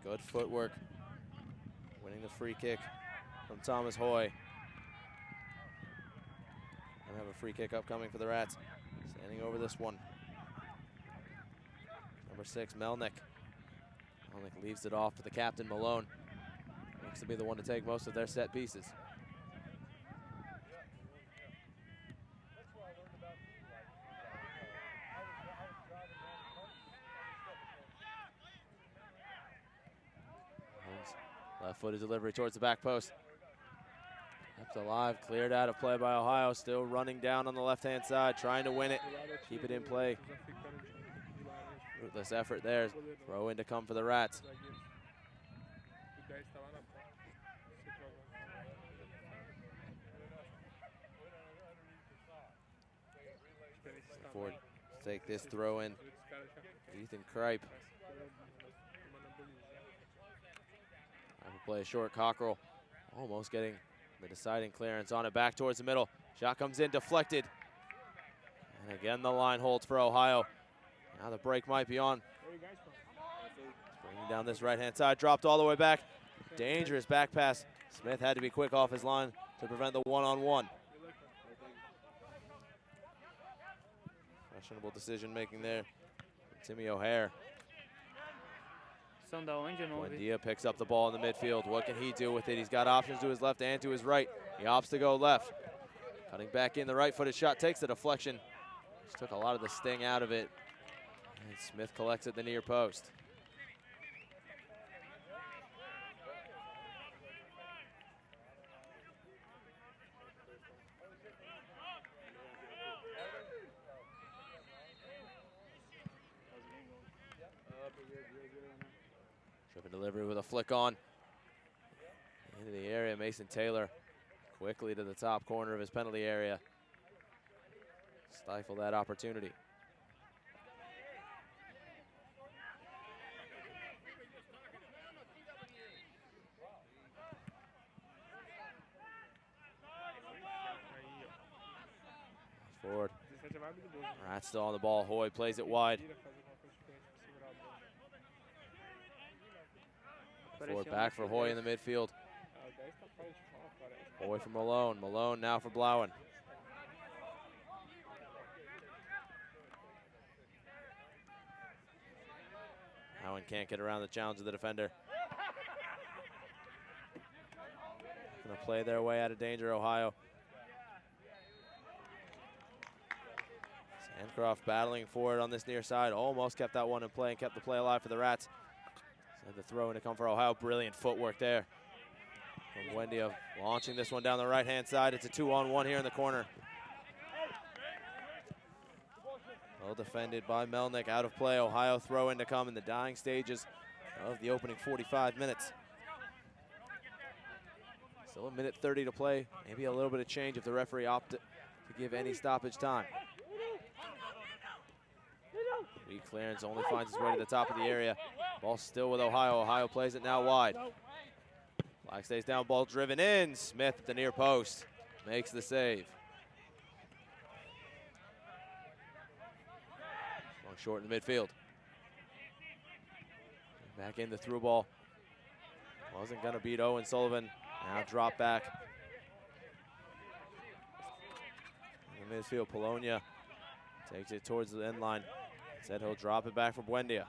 Good footwork. Winning the free kick from Thomas Hoy. And have a free kick upcoming for the Rats. Standing over this one. Number 6, Melnick. Melnick leaves it off to the captain, Malone. Looks to be the one to take most of their set pieces. Left-footed delivery towards the back post. Kept alive, cleared out of play by Ohio. Still running down on the left-hand side, trying to win it, keep it in play. Ruthless effort there. Throw in to come for the Rats. Ford take this throw in. Ethan Kripe. Play a short Cockrell, almost getting the deciding clearance on it, back towards the middle. Shot comes in, deflected. And again, the line holds for Ohio. Now the break might be on. Bringing down this right-hand side, dropped all the way back. Dangerous back pass. Smith had to be quick off his line to prevent the one-on-one. Questionable decision making there. Timmy O'Hare. Buendia picks up the ball in the midfield. What can he do with it? He's got options to his left and to his right. He opts to go left. Cutting back in, the right-footed shot takes the deflection. Just took a lot of the sting out of it. And Smith collects at the near post. Delivery with a flick on. Into the area, Mason Taylor quickly to the top corner of his penalty area. Stifle that opportunity. Forward. Rats still on the ball. Hoy plays it wide. Forward back for Hoy in the midfield. Hoy for Malone. Malone now for Blauen. Blauen can't get around the challenge of the defender. Gonna play their way out of danger, Ohio. Sandcroft battling for it on this near side. Almost kept that one in play and kept the play alive for the Rats. And the throw in to come for Ohio. Brilliant footwork there from Buendia, launching this one down the right-hand side. It's a 2-on-1 here in the corner. Well defended by Melnick, out of play. Ohio throw in to come in the dying stages of the opening 45 minutes. Still a minute 30 to play. Maybe a little bit of change if the referee opted to give any stoppage time. Weak clearance only finds its way to the top of the area. Ball still with Ohio. Ohio plays it now wide. Black stays down, ball driven in. Smith at the near post makes the save. Long short in the midfield. Back in the through ball. Wasn't going to beat Owen Sullivan. Now drop back. In the midfield, Polonia takes it towards the end line. Said he'll drop it back for Buendia.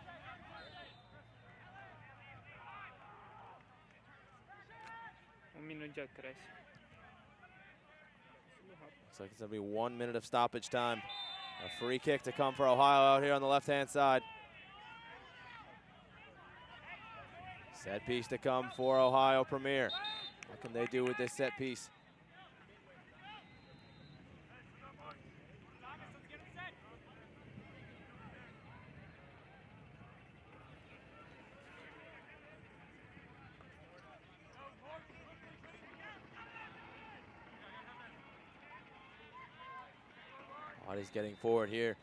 Looks like it's going to be 1 minute of stoppage time. A free kick to come for Ohio out here on the left-hand side. Set piece to come for Ohio Premier. What can they do with this set piece? He's getting forward here.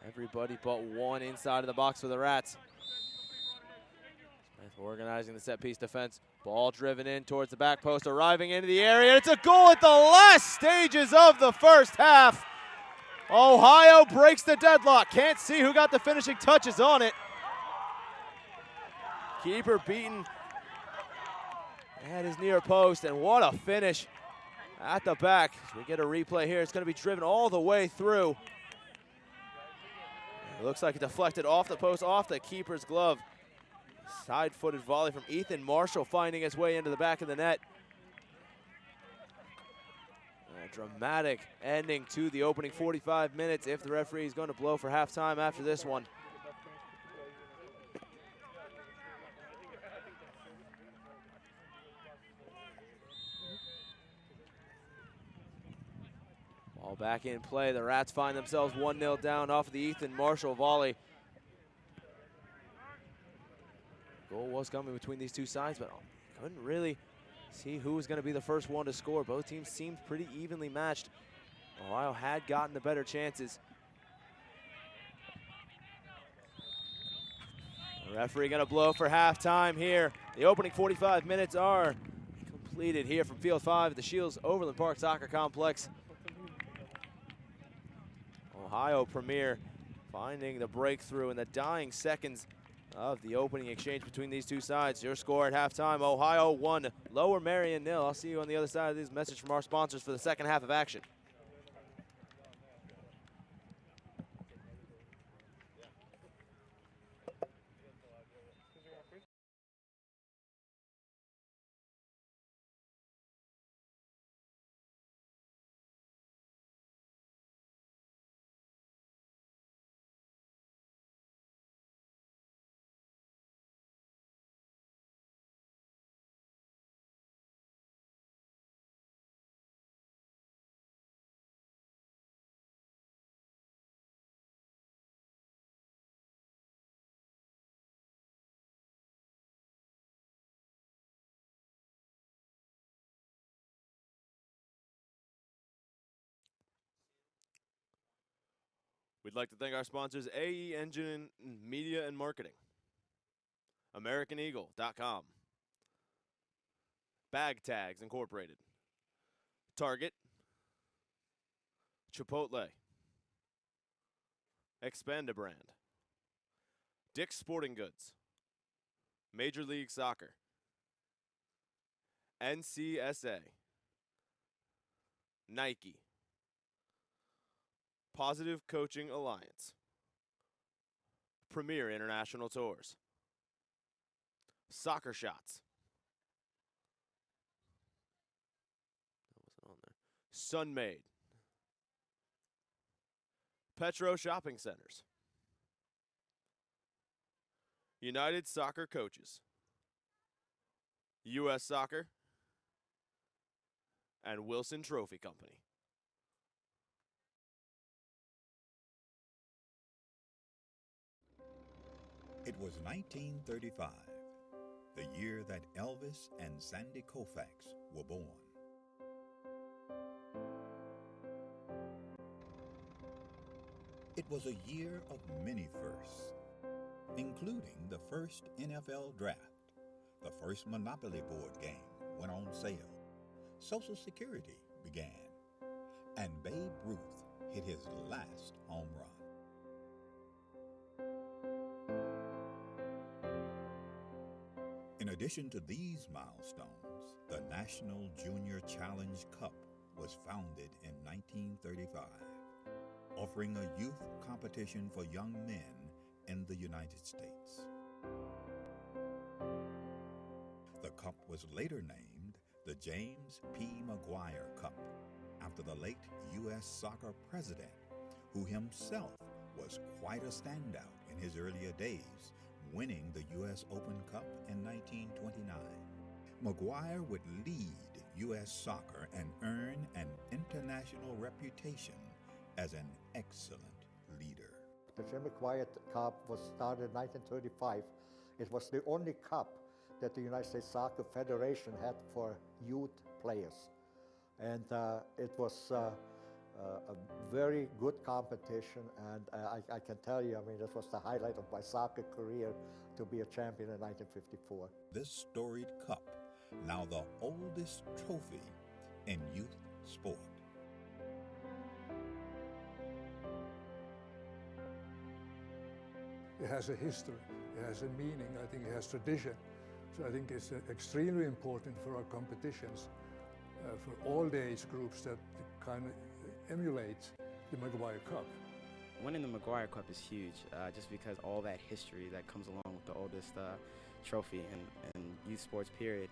Everybody but one inside of the box for the Rats. Smith organizing the set piece defense. Ball driven in towards the back post, arriving into the area. It's a goal at the last stages of the first half. Ohio breaks the deadlock. Can't see who got the finishing touches on it. Keeper beaten at his near post, and what a finish at the back. As we get a replay here, it's going to be driven all the way through. It looks like it deflected off the post, off the keeper's glove. Side-footed volley from Ethan Marshall finding its way into the back of the net. A dramatic ending to the opening 45 minutes if the referee is going to blow for halftime after this one. Ball back in play. The Rats find themselves 1-0 down off of the Ethan Marshall volley. Goal was coming between these two sides, but couldn't really see who was going to be the first one to score. Both teams seemed pretty evenly matched. Ohio had gotten the better chances. The referee going to blow for halftime here. The opening 45 minutes are completed here from Field 5 at the Shields Overland Park Soccer Complex. Ohio Premier finding the breakthrough in the dying seconds of the opening exchange between these two sides. Your score at halftime, Ohio 1, Lower Merion 0. I'll see you on the other side of this message from our sponsors for the second half of action. We'd like to thank our sponsors, AE Engine Media and Marketing, AmericanEagle.com, Bag Tags Incorporated, Target, Chipotle, Expanda Brand, Dick's Sporting Goods, Major League Soccer, NCSA, Nike, Positive Coaching Alliance, Premier International Tours, Soccer Shots, that wasn't on there, Sunmade, Petro Shopping Centers, United Soccer Coaches, U.S. Soccer, and Wilson Trophy Company. It was 1935, the year that Elvis and Sandy Koufax were born. It was a year of many firsts, including the first NFL draft, the first Monopoly board game went on sale, Social Security began, and Babe Ruth hit his last home run. In addition to these milestones, the National Junior Challenge Cup was founded in 1935, offering a youth competition for young men in the United States. The cup was later named the James P. McGuire Cup, after the late U.S. soccer president, who himself was quite a standout in his earlier days, winning the U.S. Open Cup in 1929. McGuire would lead U.S. soccer and earn an international reputation as an excellent leader. The Jim McGuire Cup was started in 1935. It was the only cup that the United States Soccer Federation had for youth players. And it was a very good competition, and I can tell you, I mean, this was the highlight of my soccer career to be a champion in 1954. This storied cup, now the oldest trophy in youth sport. it has a history, it has a meaning, I think it has tradition. So I think it's extremely important for our competitions, for all the age groups that kind of emulate the Maguire Cup. Winning the Maguire Cup is huge, just because all that history that comes along with the oldest trophy in youth sports period.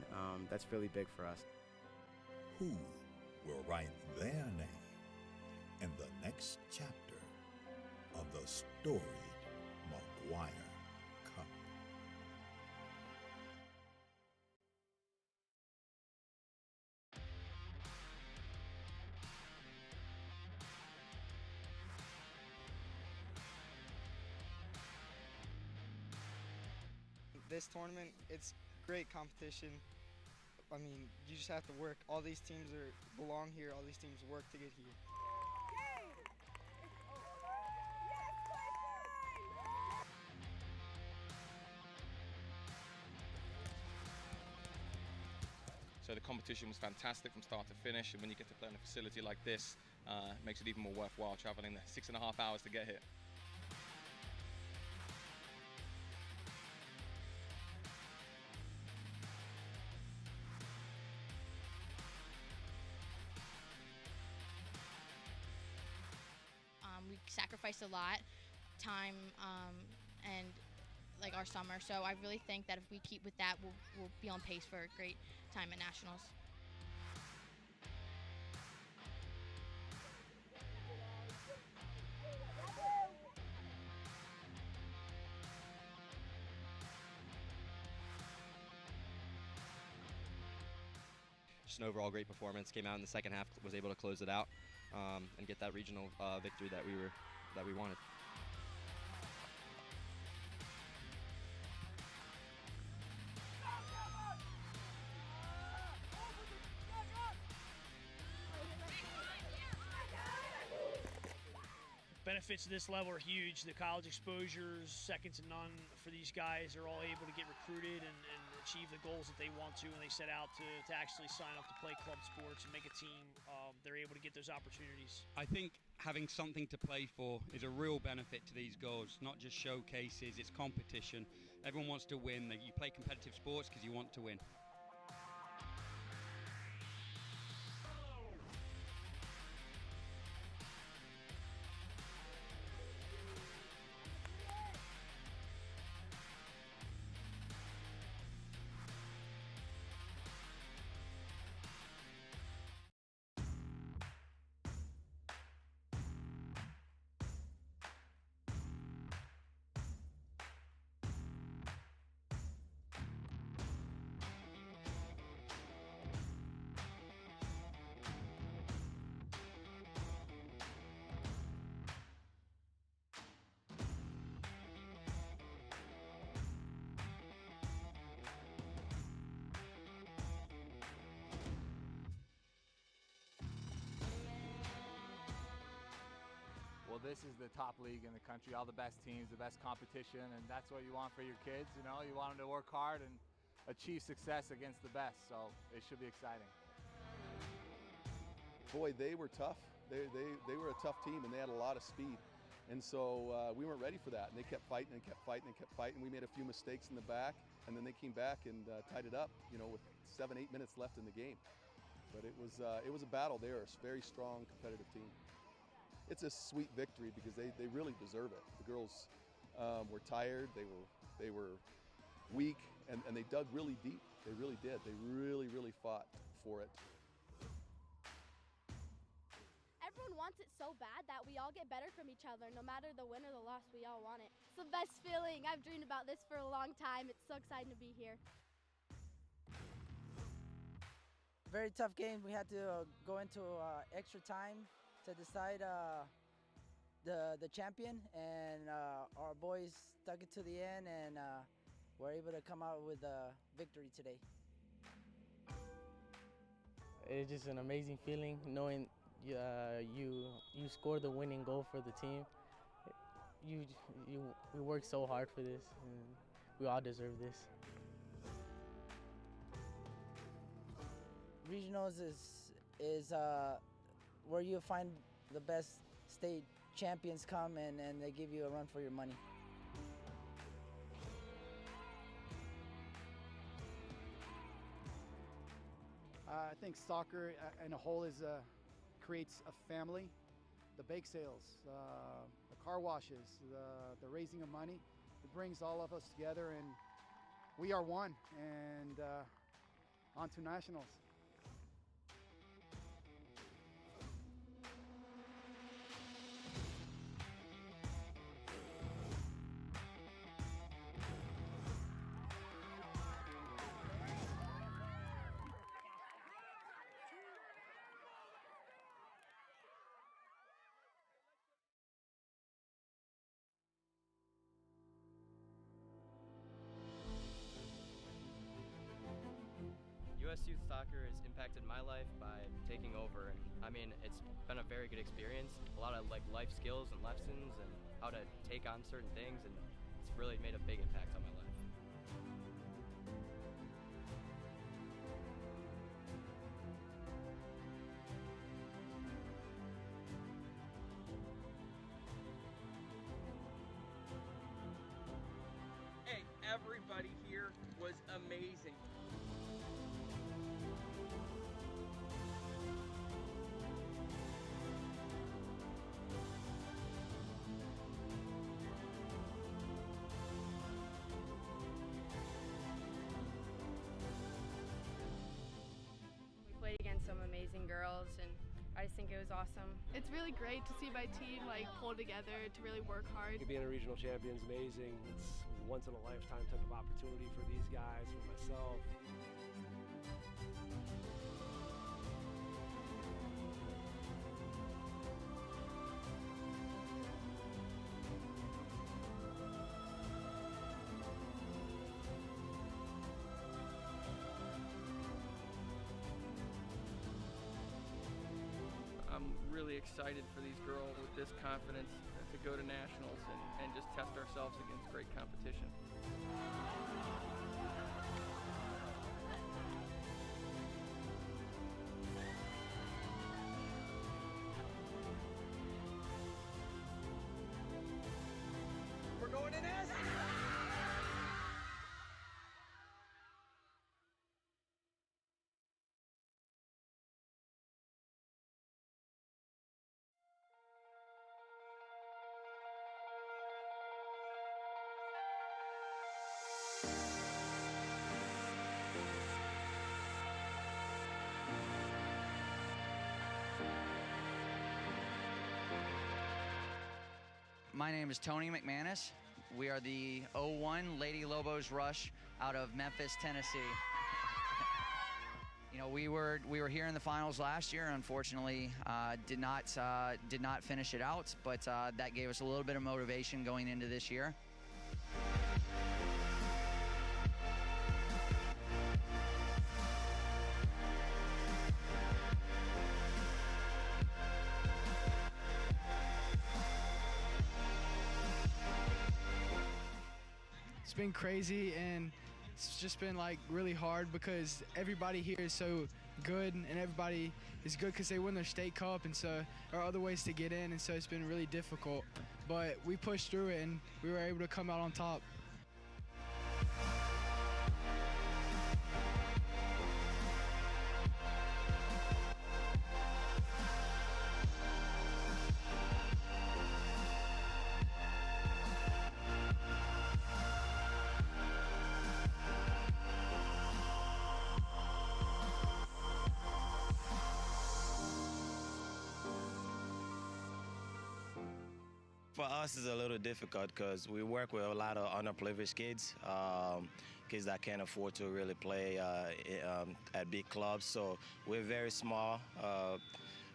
That's really big for us. Who will write their name in the next chapter of the storied Maguire Cup? This tournament, it's great competition. I mean, you just have to work. All these teams belong here. All these teams work to get here. So the competition was fantastic from start to finish, and when you get to play in a facility like this, it makes it even more worthwhile traveling the 6.5 hours to get here. We sacrificed a lot, time, and like our summer. So I really think that if we keep with that, we'll be on pace for a great time at nationals. Just an overall great performance. Came out in the second half, was able to close it out and get that regional victory that we wanted. Benefits of this level are huge. The college exposures, second to none for these guys. They're all able to get recruited and achieve the goals that they want to when they set out to actually sign up to play club sports and make a team. They're able to get those opportunities. I think having something to play for is a real benefit to these goals, not just showcases, it's competition. Everyone wants to win. You play competitive sports because you want to win. Well, this is the top league in the country, all the best teams, the best competition, and that's what you want for your kids. You know, you want them to work hard and achieve success against the best, so it should be exciting. Boy, they were tough. They were a tough team, and they had a lot of speed. And so we weren't ready for that, and they kept fighting and kept fighting and kept fighting. We made a few mistakes in the back, and then they came back and tied it up, you know, with 7-8 minutes left in the game. But it was a battle. They are a very strong, competitive team. It's a sweet victory because they really deserve it. The girls were tired, they were weak, and they dug really deep. They really did. They really fought for it. Everyone wants it so bad that we all get better from each other. No matter the win or the loss, we all want it. It's the best feeling. I've dreamed about this for a long time. It's so exciting to be here. Very tough game. We had to go into extra time to decide the champion, and our boys stuck it to the end, and were able to come out with a victory today. It's just an amazing feeling knowing you scored the winning goal for the team. We worked so hard for this, and we all deserve this. Regionals is where you find the best state champions come, and they give you a run for your money. I think soccer in a whole creates a family. The bake sales, the car washes, the raising of money, it brings all of us together, and we are one, and on to nationals. US youth soccer has impacted my life by taking over, and I mean, it's been a very good experience. A lot of like life skills and lessons and how to take on certain things, and it's really made a big impact on my life. Hey, everybody here was amazing. Played against some amazing girls, and I just think it was awesome. It's really great to see my team like pull together to really work hard. Being a regional champion is amazing. It's once in a lifetime type of opportunity for these guys, for myself. I'm really excited for these girls with this confidence to go to nationals and just test ourselves against great competition. We're going to nationals! My name is Tony McManus. We are the 01 Lady Lobos Rush out of Memphis, Tennessee. You know, we were here in the finals last year. Unfortunately, did not finish it out, but that gave us a little bit of motivation going into this year. It's been crazy, and it's just been like really hard because everybody here is so good, and everybody is good because they win their state cup, and so there are other ways to get in, and so it's been really difficult. But we pushed through it, and we were able to come out on top. For us, it's a little difficult because we work with a lot of underprivileged kids, kids that can't afford to really play at big clubs. So we're very small.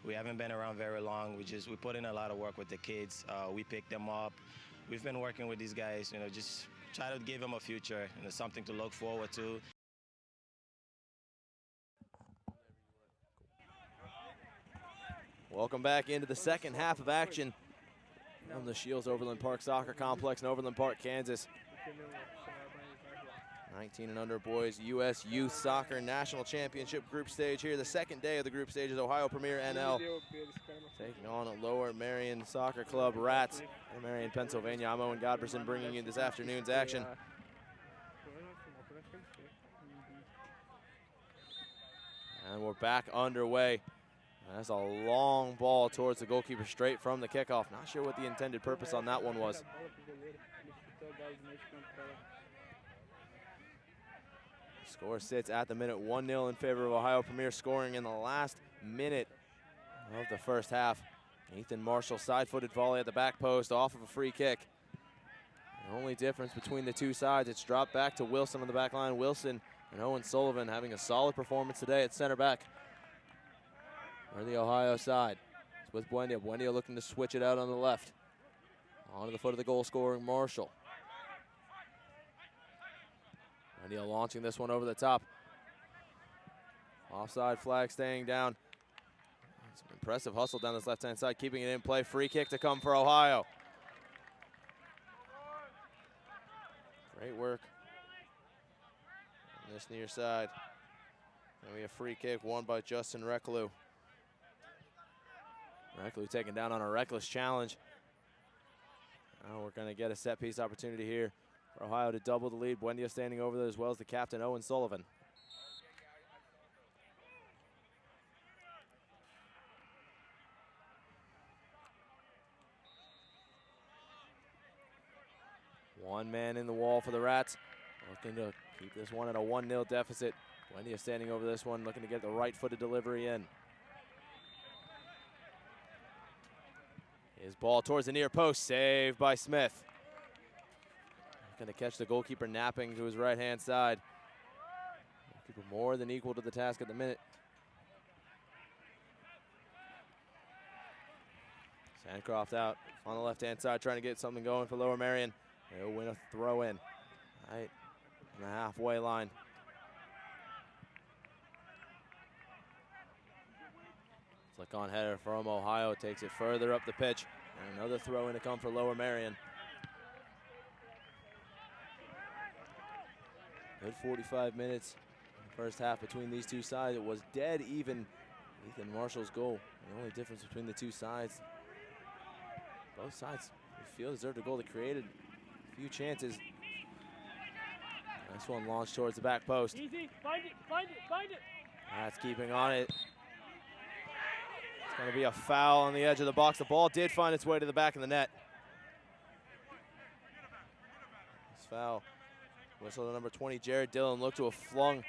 We haven't been around very long. We put in a lot of work with the kids. We pick them up. We've been working with these guys, you know, just try to give them a future, you know, something to look forward to. Welcome back into the second half of action from the Shields Overland Park Soccer Complex in Overland Park, Kansas. 19 and under boys U.S. Youth Soccer National Championship group stage here. The second day of the group stage is Ohio Premier NL taking on a Lower Merion Soccer Club Rats in Merion, Pennsylvania. I'm Owen Godberson bringing you this afternoon's action. And we're back underway. That's a long ball towards the goalkeeper straight from the kickoff. Not sure what the intended purpose on that one was. Score sits at the minute 1-0 in favor of Ohio Premier, scoring in the last minute of the first half. Ethan Marshall side-footed volley at the back post off of a free kick. The only difference between the two sides, it's dropped back to Wilson on the back line. Wilson and Owen Sullivan having a solid performance today at center back. On the Ohio side, it's with Buendia. Buendia looking to switch it out on the left. Onto the foot of the goal-scoring Marshall. Buendia launching this one over the top. Offside flag staying down. Some impressive hustle down this left-hand side, keeping it in play. Free kick to come for Ohio. Great work on this near side. And we have a free kick won by Justin Reclue. Reclue taken down on a reckless challenge. Now we're going to get a set piece opportunity here for Ohio to double the lead. Buendia standing over there as well as the captain, Owen Sullivan. One man in the wall for the Rats. Looking to keep this one at a 1-0 deficit. Buendia standing over this one, looking to get the right-footed delivery in. His ball towards the near post, saved by Smith. Going to catch the goalkeeper napping to his right-hand side. Goalkeeper more than equal to the task at the minute. Sandcroft out on the left-hand side, trying to get something going for Lower Merion. They'll win a throw in, right on the halfway line. Flick on header from Ohio, takes it further up the pitch. And another throw in to come for Lower Merion. Good 45 minutes in the first half between these two sides. It was dead even. Ethan Marshall's goal. The only difference between the two sides. Both sides, we feel, deserved a goal. They created a few chances. Nice one launched towards the back post. Easy, find it, find it, find it. That's keeping on it. It's going to be a foul on the edge of the box. The ball did find its way to the back of the net. This foul. Whistle to number 20, Jared Dillon, looked to have flung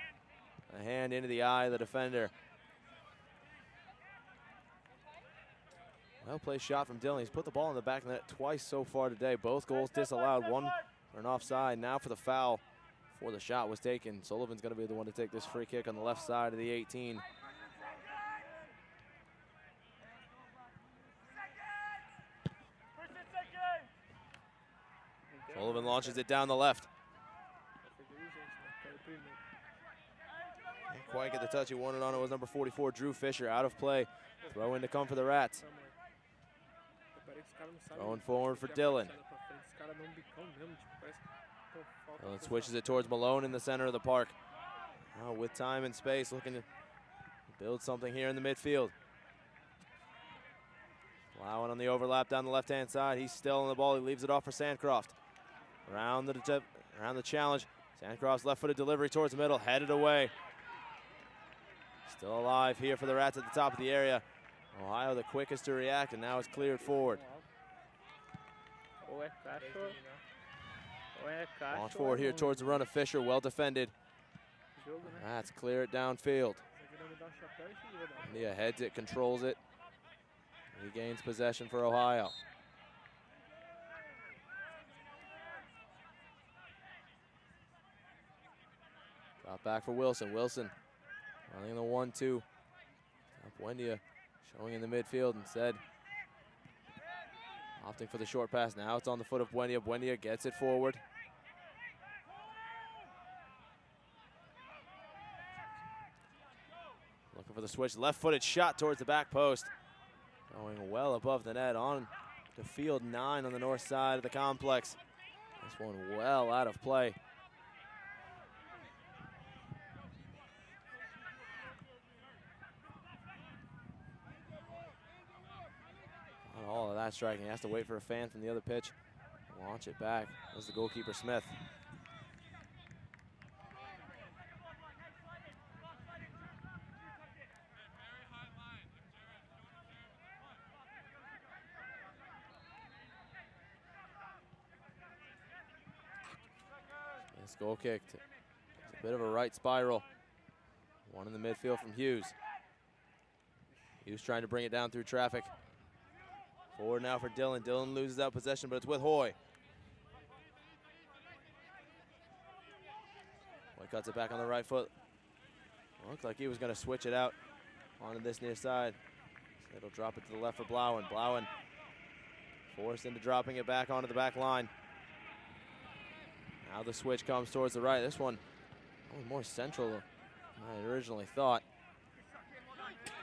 a hand into the eye of the defender. Well-placed shot from Dillon. He's put the ball in the back of the net twice so far today. Both goals disallowed, one for an offside. Now for the foul before the shot was taken. Sullivan's going to be the one to take this free kick on the left side of the 18. Sullivan launches it down the left. Can't quite get the touch he wanted on it. Was number 44, Drew Fisher, out of play. Throw in to come for the Rats. Going forward for Dillon. Dillon switches it towards Malone in the center of the park. Now with time and space, looking to build something here in the midfield. Allowing on the overlap down the left-hand side. He's still on the ball. He leaves it off for Sandcroft. Around the challenge. Sandcroft's left-footed delivery towards the middle, headed away. Still alive here for the Rats at the top of the area. Ohio the quickest to react, and now it's cleared forward. Launch forward here towards the run of Fisher, well defended. Rats clear it downfield. India heads it, controls it. Regains possession for Ohio. Drop back for Wilson. Wilson running the 1-2. Buendia showing in the midfield instead. Opting for the short pass. Now it's on the foot of Buendia. Buendia gets it forward. Looking for the switch. Left-footed shot towards the back post. Going well above the net on to field 9 on the north side of the complex. This one well out of play. Not all of that striking. He has to wait for a fan from the other pitch. Launch it back. That's the goalkeeper, Smith. goal kick. It's a bit of a right spiral. One in the midfield from Hughes. Hughes trying to bring it down through traffic. Forward now for Dylan. Dylan loses that possession, but it's with Hoy. Hoy cuts it back on the right foot. Looked like he was going to switch it out onto this near side. So it'll drop it to the left for Blauen. Blauen forced into dropping it back onto the back line. Now the switch comes towards the right. This one more central than I originally thought.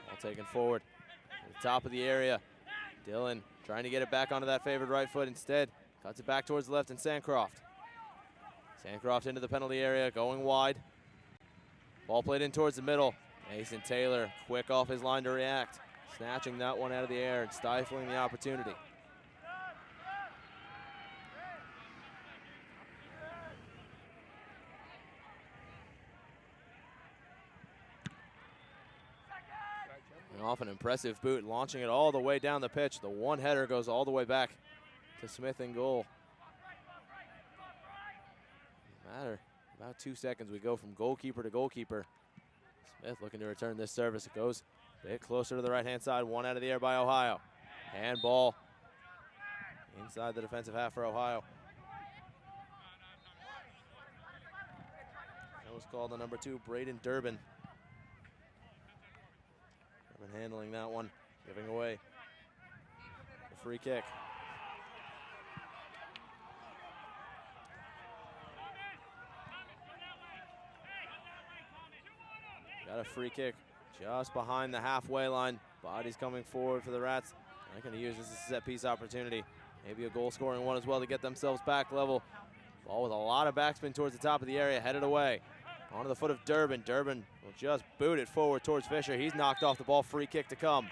Ball taken forward to the top of the area. Dylan trying to get it back onto that favored right foot. Instead, cuts it back towards the left and Sancroft. Sancroft into the penalty area, going wide. Ball played in towards the middle. Mason Taylor quick off his line to react. Snatching that one out of the air and stifling the opportunity. And off an impressive boot, launching it all the way down the pitch. The one header goes all the way back to Smith in goal. Matter about 2 seconds, we go from goalkeeper to goalkeeper. Smith looking to return this service. It goes a bit closer to the right-hand side. One out of the air by Ohio. Handball inside the defensive half for Ohio. That was called the number 2, Braden Durbin. Durbin handling that one, giving away the free kick. Got a free kick just behind the halfway line. Bodies coming forward for the Rats. They're going to use this as a set piece opportunity. Maybe a goal scoring one as well to get themselves back level. Ball with a lot of backspin towards the top of the area, headed away. Onto the foot of Durbin. Durbin will just boot it forward towards Fisher. He's knocked off the ball. Free kick to come.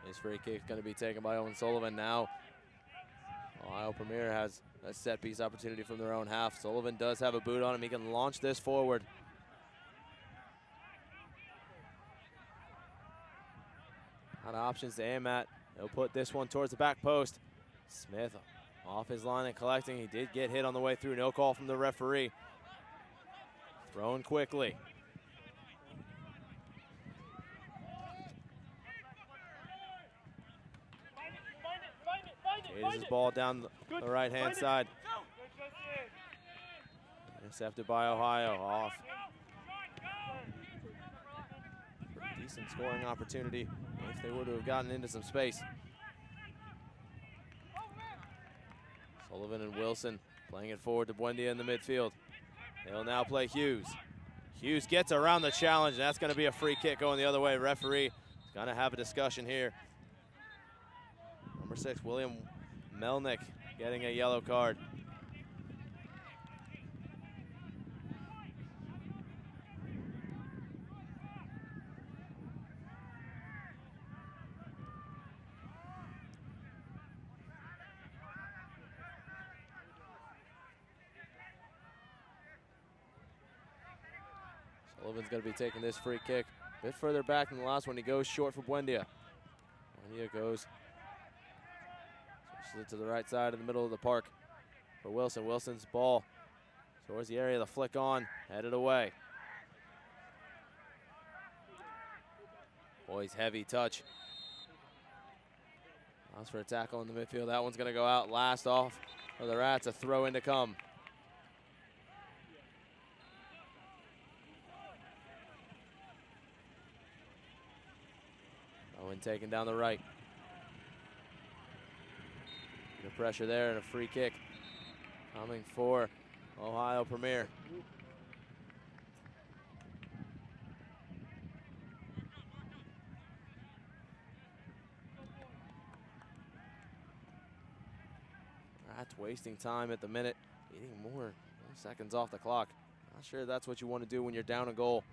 This free kick is going to be taken by Owen Sullivan now. Ohio Premier has a set piece opportunity from their own half. Sullivan does have a boot on him. He can launch this forward. A lot of options to aim at. He'll put this one towards the back post. Smith off his line and collecting. He did get hit on the way through. No call from the referee. Thrown quickly. Chases his ball down the right-hand side. Intercepted by Ohio. Off. Decent scoring opportunity if they were to have gotten into some space. Sullivan and Wilson playing it forward to Buendia in the midfield. They'll now play Hughes. Hughes gets around the challenge, and that's going to be a free kick going the other way. Referee is going to have a discussion here. Number 6, William Melnick getting a yellow card. Sullivan's going to be taking this free kick a bit further back than the last one. He goes short for Buendia. Buendia goes switches it to the right side in the middle of the park for Wilson. Wilson's ball towards the area, the flick on, headed away. Boy's heavy touch. Allows for a tackle in the midfield. That one's going to go out last off for the Rats. A throw in to come. Owen taken down the right. The pressure there and a free kick coming for Ohio Premier. Rats wasting time at the minute, getting more seconds off the clock. Not sure that's what you want to do when you're down a goal.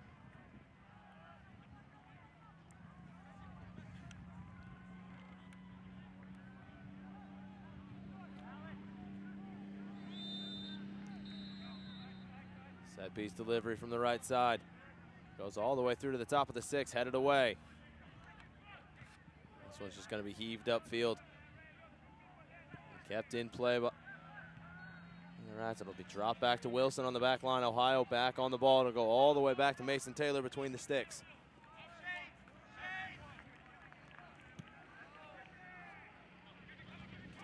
Set piece delivery from the right side. Goes all the way through to the top of the 6, headed away. This one's just going to be heaved upfield. Kept in play by the Rats. It'll be dropped back to Wilson on the back line. Ohio back on the ball. It'll go all the way back to Mason Taylor between the sticks.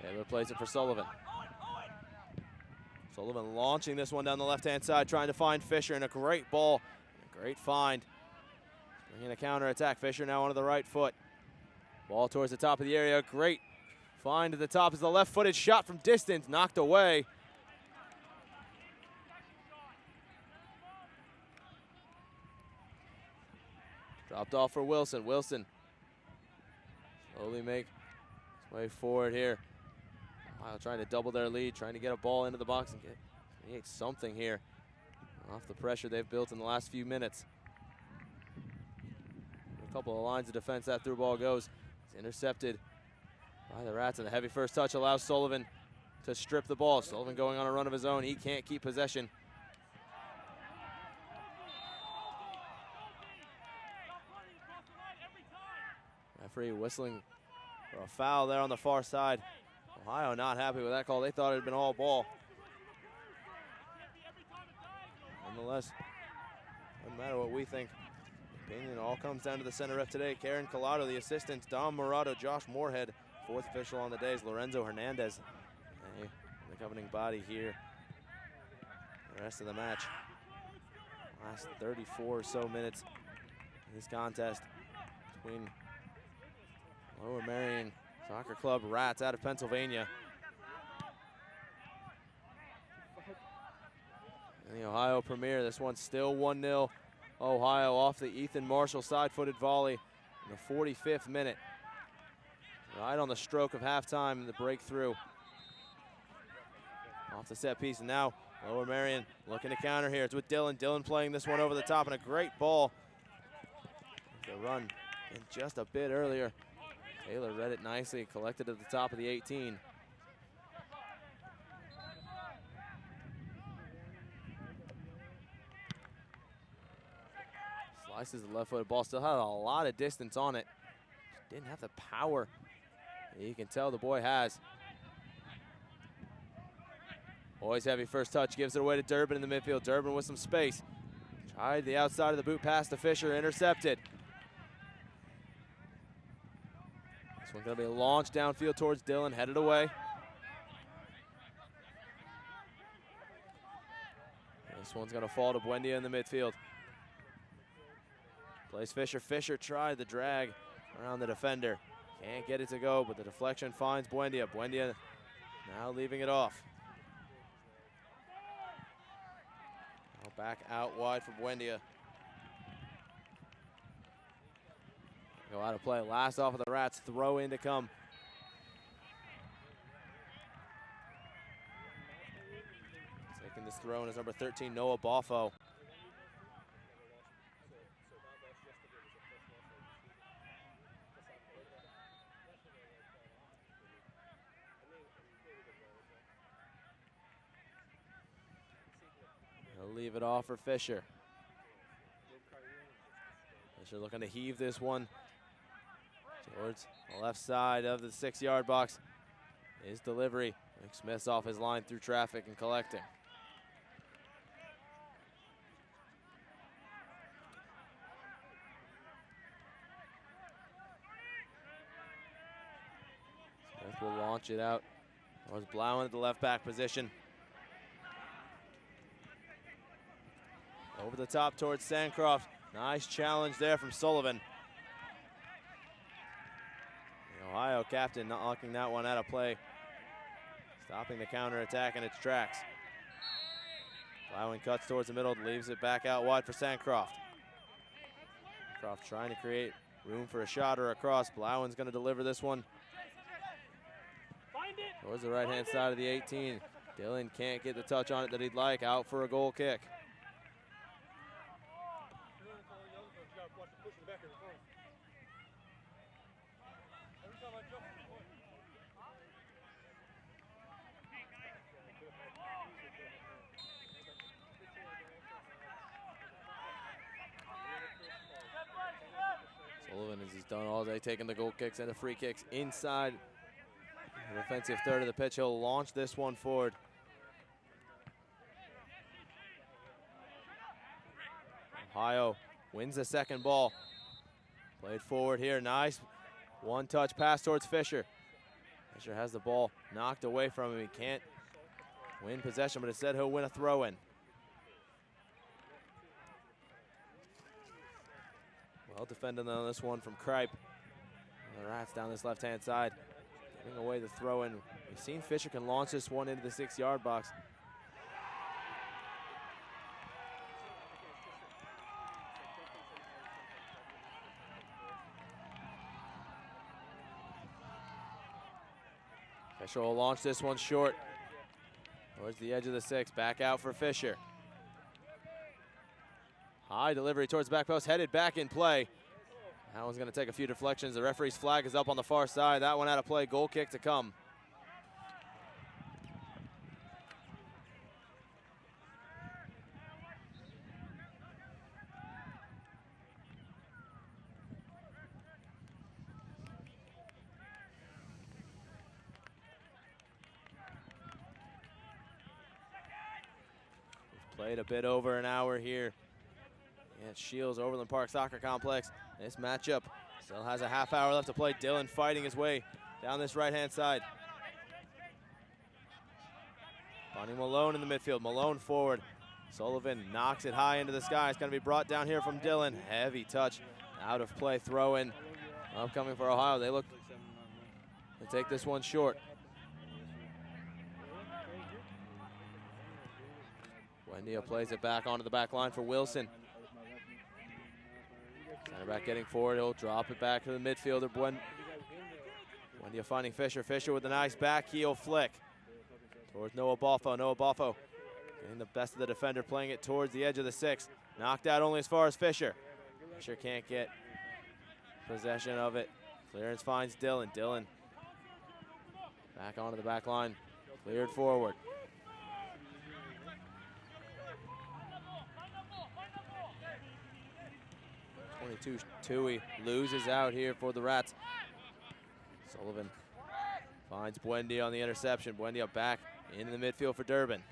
Taylor plays it for Sullivan. Sullivan launching this one down the left-hand side, trying to find Fisher, and a great ball. A great find. Bringing a counter-attack. Fisher now onto the right foot. Ball towards the top of the area. Great find at the top is the left-footed shot from distance, knocked away. Dropped off for Wilson. Wilson slowly make his way forward here. Ohio trying to double their lead, trying to get a ball into the box and create something here off the pressure they've built in the last few minutes. A couple of lines of defense, that through ball goes. It's intercepted by the Rats, and the heavy first touch allows Sullivan to strip the ball. Sullivan going on a run of his own. He can't keep possession. Referee whistling for a foul there on the far side. Ohio not happy with that call. They thought it had been all ball. Nonetheless, doesn't matter what we think. Opinion all comes down to the center ref today. Karen Collado, the assistant, Dom Morado, Josh Moorhead, fourth official on the day is Lorenzo Hernandez. The governing body here. The rest of the match. Last 34 or so minutes in this contest between Lower Merion Soccer Club Rats out of Pennsylvania and the Ohio Premier. This one's still 1-0 Ohio off the Ethan Marshall side-footed volley in the 45th minute. Right on the stroke of halftime, the breakthrough off the set piece. And now Lower Merion looking to counter here. It's with Dillon. Dillon playing this one over the top, and a great ball. The run in just a bit earlier. Taylor read it nicely, collected at the top of the 18. Slices the left-footed ball, still had a lot of distance on it. Just didn't have the power that you can tell the boy has. Boys heavy first touch, gives it away to Durbin in the midfield. Durbin with some space. Tried the outside of the boot pass to Fisher, intercepted. This one's gonna be launched downfield towards Dillon, headed away. This one's gonna fall to Buendia in the midfield. Plays Fisher. Fisher tried the drag around the defender. Can't get it to go, but the deflection finds Buendia. Buendia now leaving it off. Now back out wide for Buendia. Go out of play. Last off of the Rats. Throw in to come. Taking this throw in is number 13, Noah Boffo. He'll leave it off for Fisher. Fisher looking to heave this one towards the left side of the 6-yard box. His delivery. Nick Smith's off his line through traffic and collecting. Smith will launch it out towards Blauen at the left back position. Over the top towards Sandcroft. Nice challenge there from Sullivan. The Ohio captain not knocking that one out of play. Stopping the counterattack in its tracks. Blauen cuts towards the middle, leaves it back out wide for Sandcroft. Sandcroft trying to create room for a shot or a cross. Blauen's going to deliver this one towards the right-hand side of the 18. Dillon can't get the touch on it that he'd like. Out for a goal kick. Sullivan, as he's done all day, taking the goal kicks and the free kicks inside the defensive third of the pitch. He'll launch this one forward. Ohio wins the second ball. Played forward here, nice one-touch pass towards Fisher. Fisher has the ball knocked away from him. He can't win possession, but instead he'll win a throw-in. Well defended on this one from Kripe. The Rats down this left-hand side, giving away the throw-in. We've seen Fisher can launch this one into the 6-yard box. Fisher will launch this one short towards the edge of the 6. Back out for Fisher. High delivery towards the back post, headed back in play. That one's going to take a few deflections. The referee's flag is up on the far side. That one out of play. Goal kick to come. Played a bit over an hour here at Shields Overland Park Soccer Complex. This matchup still has a half hour left to play. Dillon fighting his way down this right-hand side. Finding Malone in the midfield. Malone forward. Sullivan knocks it high into the sky. It's going to be brought down here from Dillon. Heavy touch. Out of play. Throw in. Upcoming for Ohio. They look to take this one short. Buendia plays it back onto the back line for Wilson. Center back getting forward. He'll drop it back to the midfielder. Buendia finding Fisher. Fisher with a nice back heel flick towards Noah Balfo. Noah Balfo getting the best of the defender, playing it towards the edge of the 6. Knocked out only as far as Fisher. Fisher can't get possession of it. Clearance finds Dillon. Dillon back onto the back line. Cleared forward. 22 Tui loses out here for the Rats. Sullivan finds Buendia on the interception. Buendia back into the midfield for Durbin.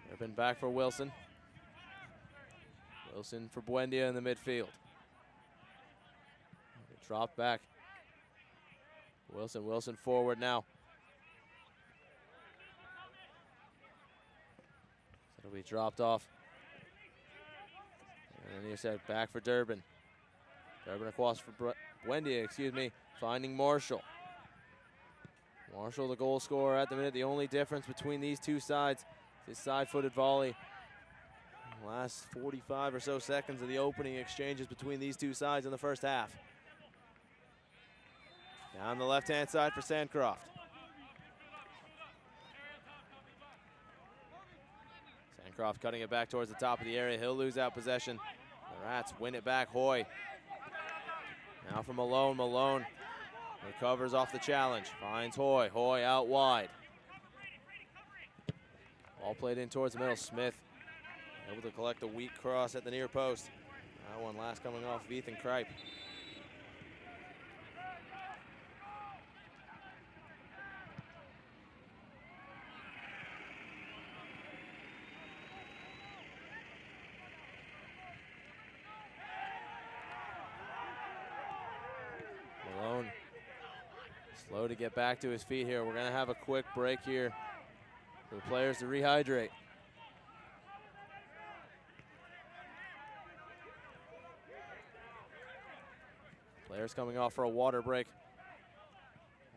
Durbin back for Wilson. Wilson for Buendia in the midfield. Drop back. Wilson forward now. It'll be dropped off. And then he said back for Durbin. Durbin across for Buendia, finding Marshall. Marshall, the goal scorer at the minute. The only difference between these two sides is side-footed volley. Last 45 or so seconds of the opening exchanges between these two sides in the first half. Down the left-hand side for Sandcroft. Sandcroft cutting it back towards the top of the area. He'll lose out possession. The Rats win it back. Hoy. Now for Malone. Malone recovers off the challenge. Finds Hoy. Hoy out wide. All played in towards the middle. Smith able to collect a weak cross at the near post. That one last coming off of Ethan Kripe. Malone slow to get back to his feet here. We're going to have a quick break here for the players to rehydrate. Players coming off for a water break.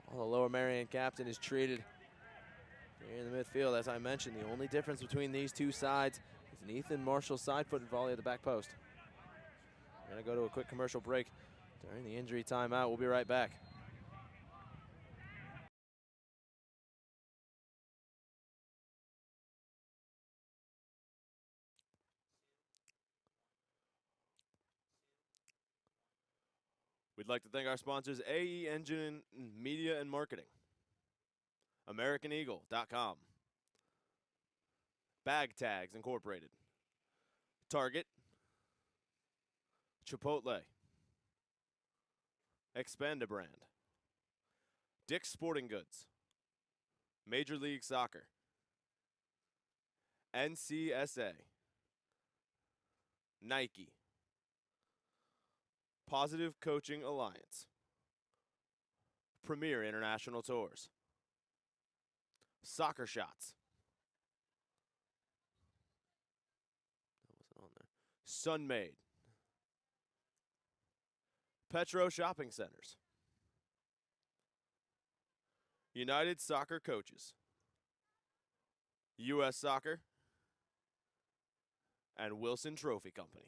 While the Lower Merion captain is treated here in the midfield. As I mentioned, the only difference between these two sides is an Ethan Marshall side-footed volley at the back post. We're going to go to a quick commercial break during the injury timeout. We'll be right back. We'd like to thank our sponsors, AE Engine Media and Marketing, AmericanEagle.com, Bag Tags Incorporated, Target, Chipotle, Expandabrand, Dick's Sporting Goods, Major League Soccer, NCSA, Nike, Positive Coaching Alliance, Premier International Tours, Soccer Shots, that wasn't on there, Sunmade, Petro Shopping Centers, United Soccer Coaches, U.S. Soccer, and Wilson Trophy Company.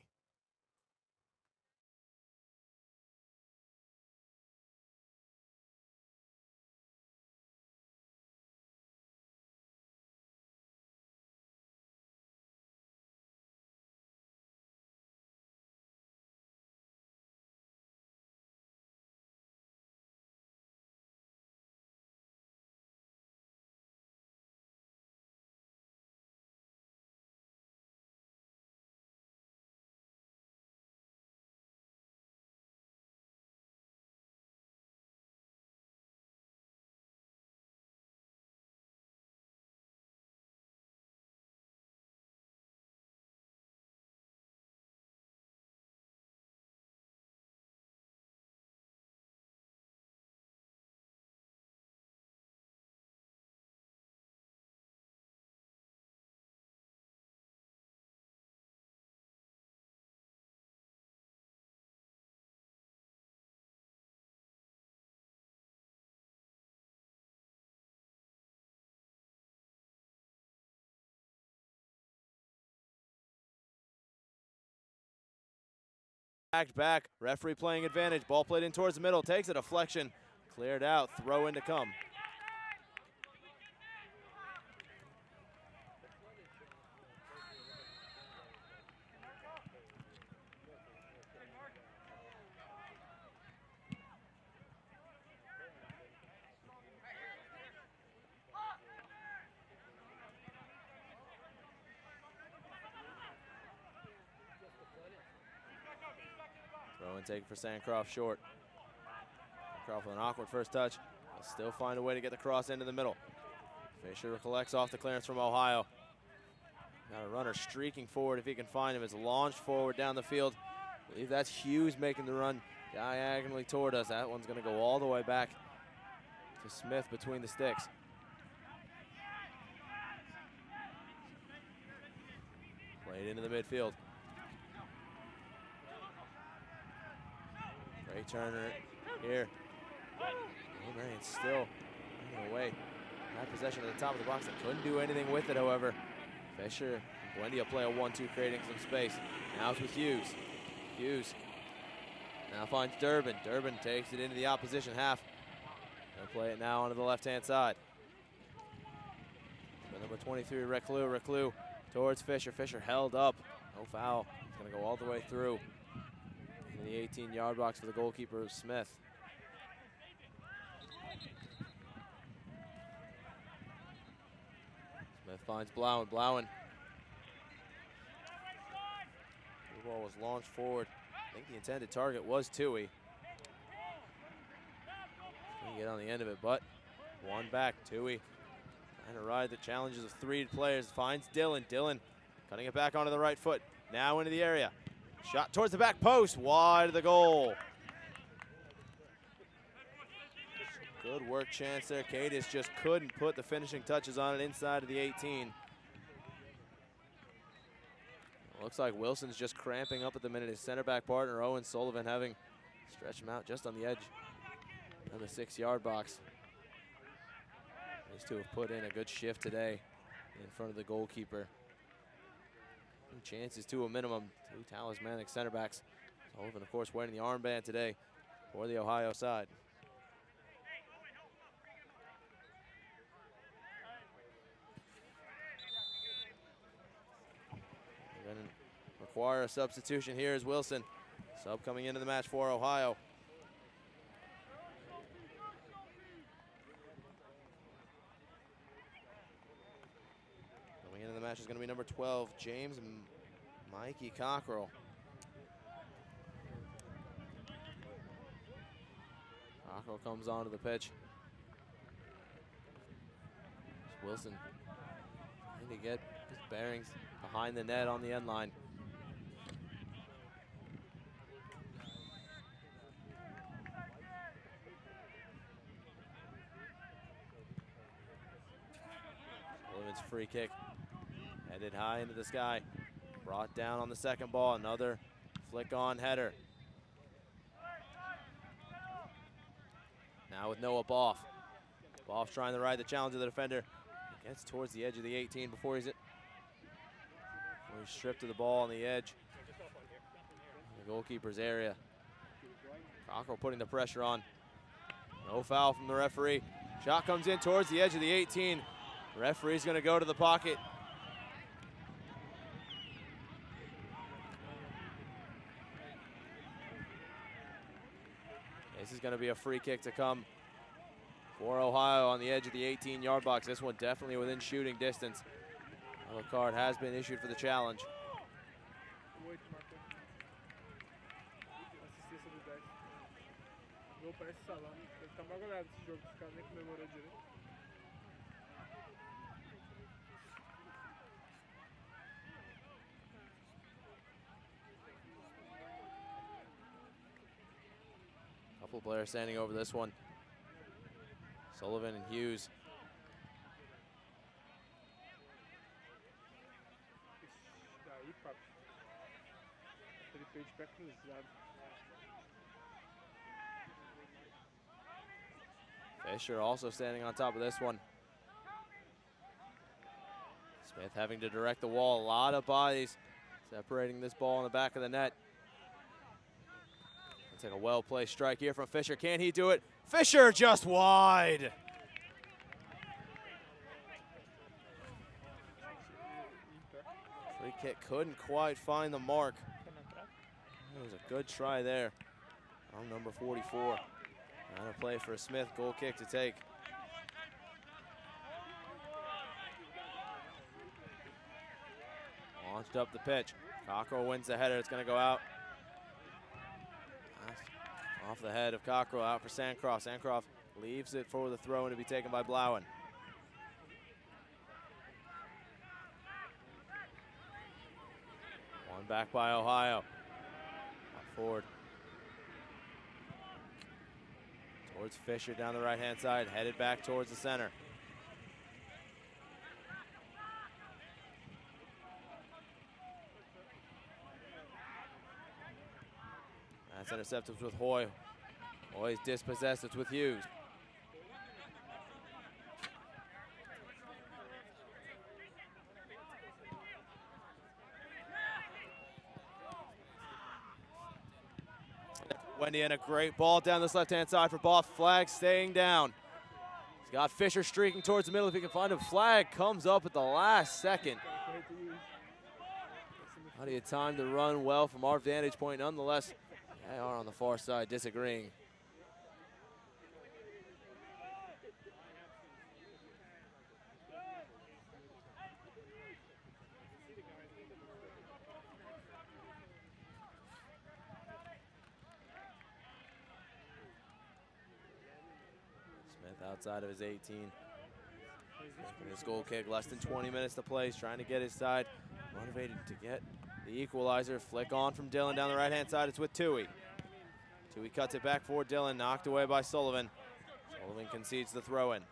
Back, referee playing advantage, ball played in towards the middle, takes a deflection, cleared out, throw in to come. Throw and take for Sandcroft short. Sandcroft with an awkward first touch. Will still find a way to get the cross into the middle. Fisher collects off the clearance from Ohio. Got a runner streaking forward if he can find him. It's launched forward down the field. I believe that's Hughes making the run diagonally toward us. That one's going to go all the way back to Smith between the sticks. Played into the midfield. Ray Turner here. Merion still running away. Had possession at the top of the box. They couldn't do anything with it, however. Fisher and Buendia play a 1-2, creating some space. Now it's with Hughes. Hughes now finds Durbin. Durbin takes it into the opposition half. They'll play it now onto the left-hand side. For number 23, Reclus. Reclus towards Fisher. Fisher held up. No foul. He's going to go all the way through. In the 18-yard box for the goalkeeper, Smith. Smith finds Blauen. Blauen. The ball was launched forward. I think the intended target was Tui. Couldn't get on the end of it, but one back. Tui trying to ride the challenges of three players. Finds Dillon. Dillon cutting it back onto the right foot. Now into the area. Shot towards the back post, wide of the goal. Good work chance there. Cadiz just couldn't put the finishing touches on it inside of the 18. Looks like Wilson's just cramping up at the minute. His center back partner, Owen Sullivan, having stretched him out just on the edge of the 6-yard box. These two have put in a good shift today in front of the goalkeeper. Chances to a minimum. Two talismanic center backs. Sullivan, of course, wearing the armband today for the Ohio side. They're going to require a substitution here as Wilson. Sub coming into the match for Ohio. Coming into the match is going to be number 12, James Mikey Cockrell. Cockrell comes onto the pitch. Wilson trying to get his bearings behind the net on the end line. Sullivan's free kick headed high into the sky. Brought down on the second ball. Another flick on header. Now with Noah Boff. Boff trying to ride the challenge of the defender. Gets towards the edge of the 18 before he's stripped of the ball on the edge. The goalkeeper's area. Cockrell putting the pressure on. No foul from the referee. Shot comes in towards the edge of the 18. The referee's going to go to the pocket. This is going to be a free kick to come for Ohio on the edge of the 18-yard box. This one definitely within shooting distance. Yellow card has been issued for the challenge. Couple players standing over this one. Sullivan and Hughes. Fisher also standing on top of this one. Smith having to direct the wall. A lot of bodies separating this ball in the back of the net. It's like a well-placed strike here from Fisher. Can he do it? Fisher just wide. Free kick couldn't quite find the mark. It was a good try there on number 44. Trying to play for a Smith goal kick to take. Launched up the pitch. Cockrell wins the header. It's going to go out. Off the head of Cockrell, out for Sandcroft. Sandcroft leaves it for the throw and to be taken by Blauen. One back by Ohio. Up forward. Towards Fisher down the right-hand side, headed back towards the center. That's intercepted with Hoy. Hoy's dispossessed, it's with Hughes. Wendy and a great ball down this left-hand side for Boff. Flag staying down. He's got Fisher streaking towards the middle if he can find him. Flag comes up at the last second. Plenty of time to run well from our vantage point. Nonetheless, they are on the far side disagreeing. Outside of his 18. His goal kick, less than 20 minutes to play. He's trying to get his side motivated to get the equalizer. Flick on from Dillon down the right-hand side. It's with Tui. Tui cuts it back for Dillon, knocked away by Sullivan. Sullivan concedes the throw-in.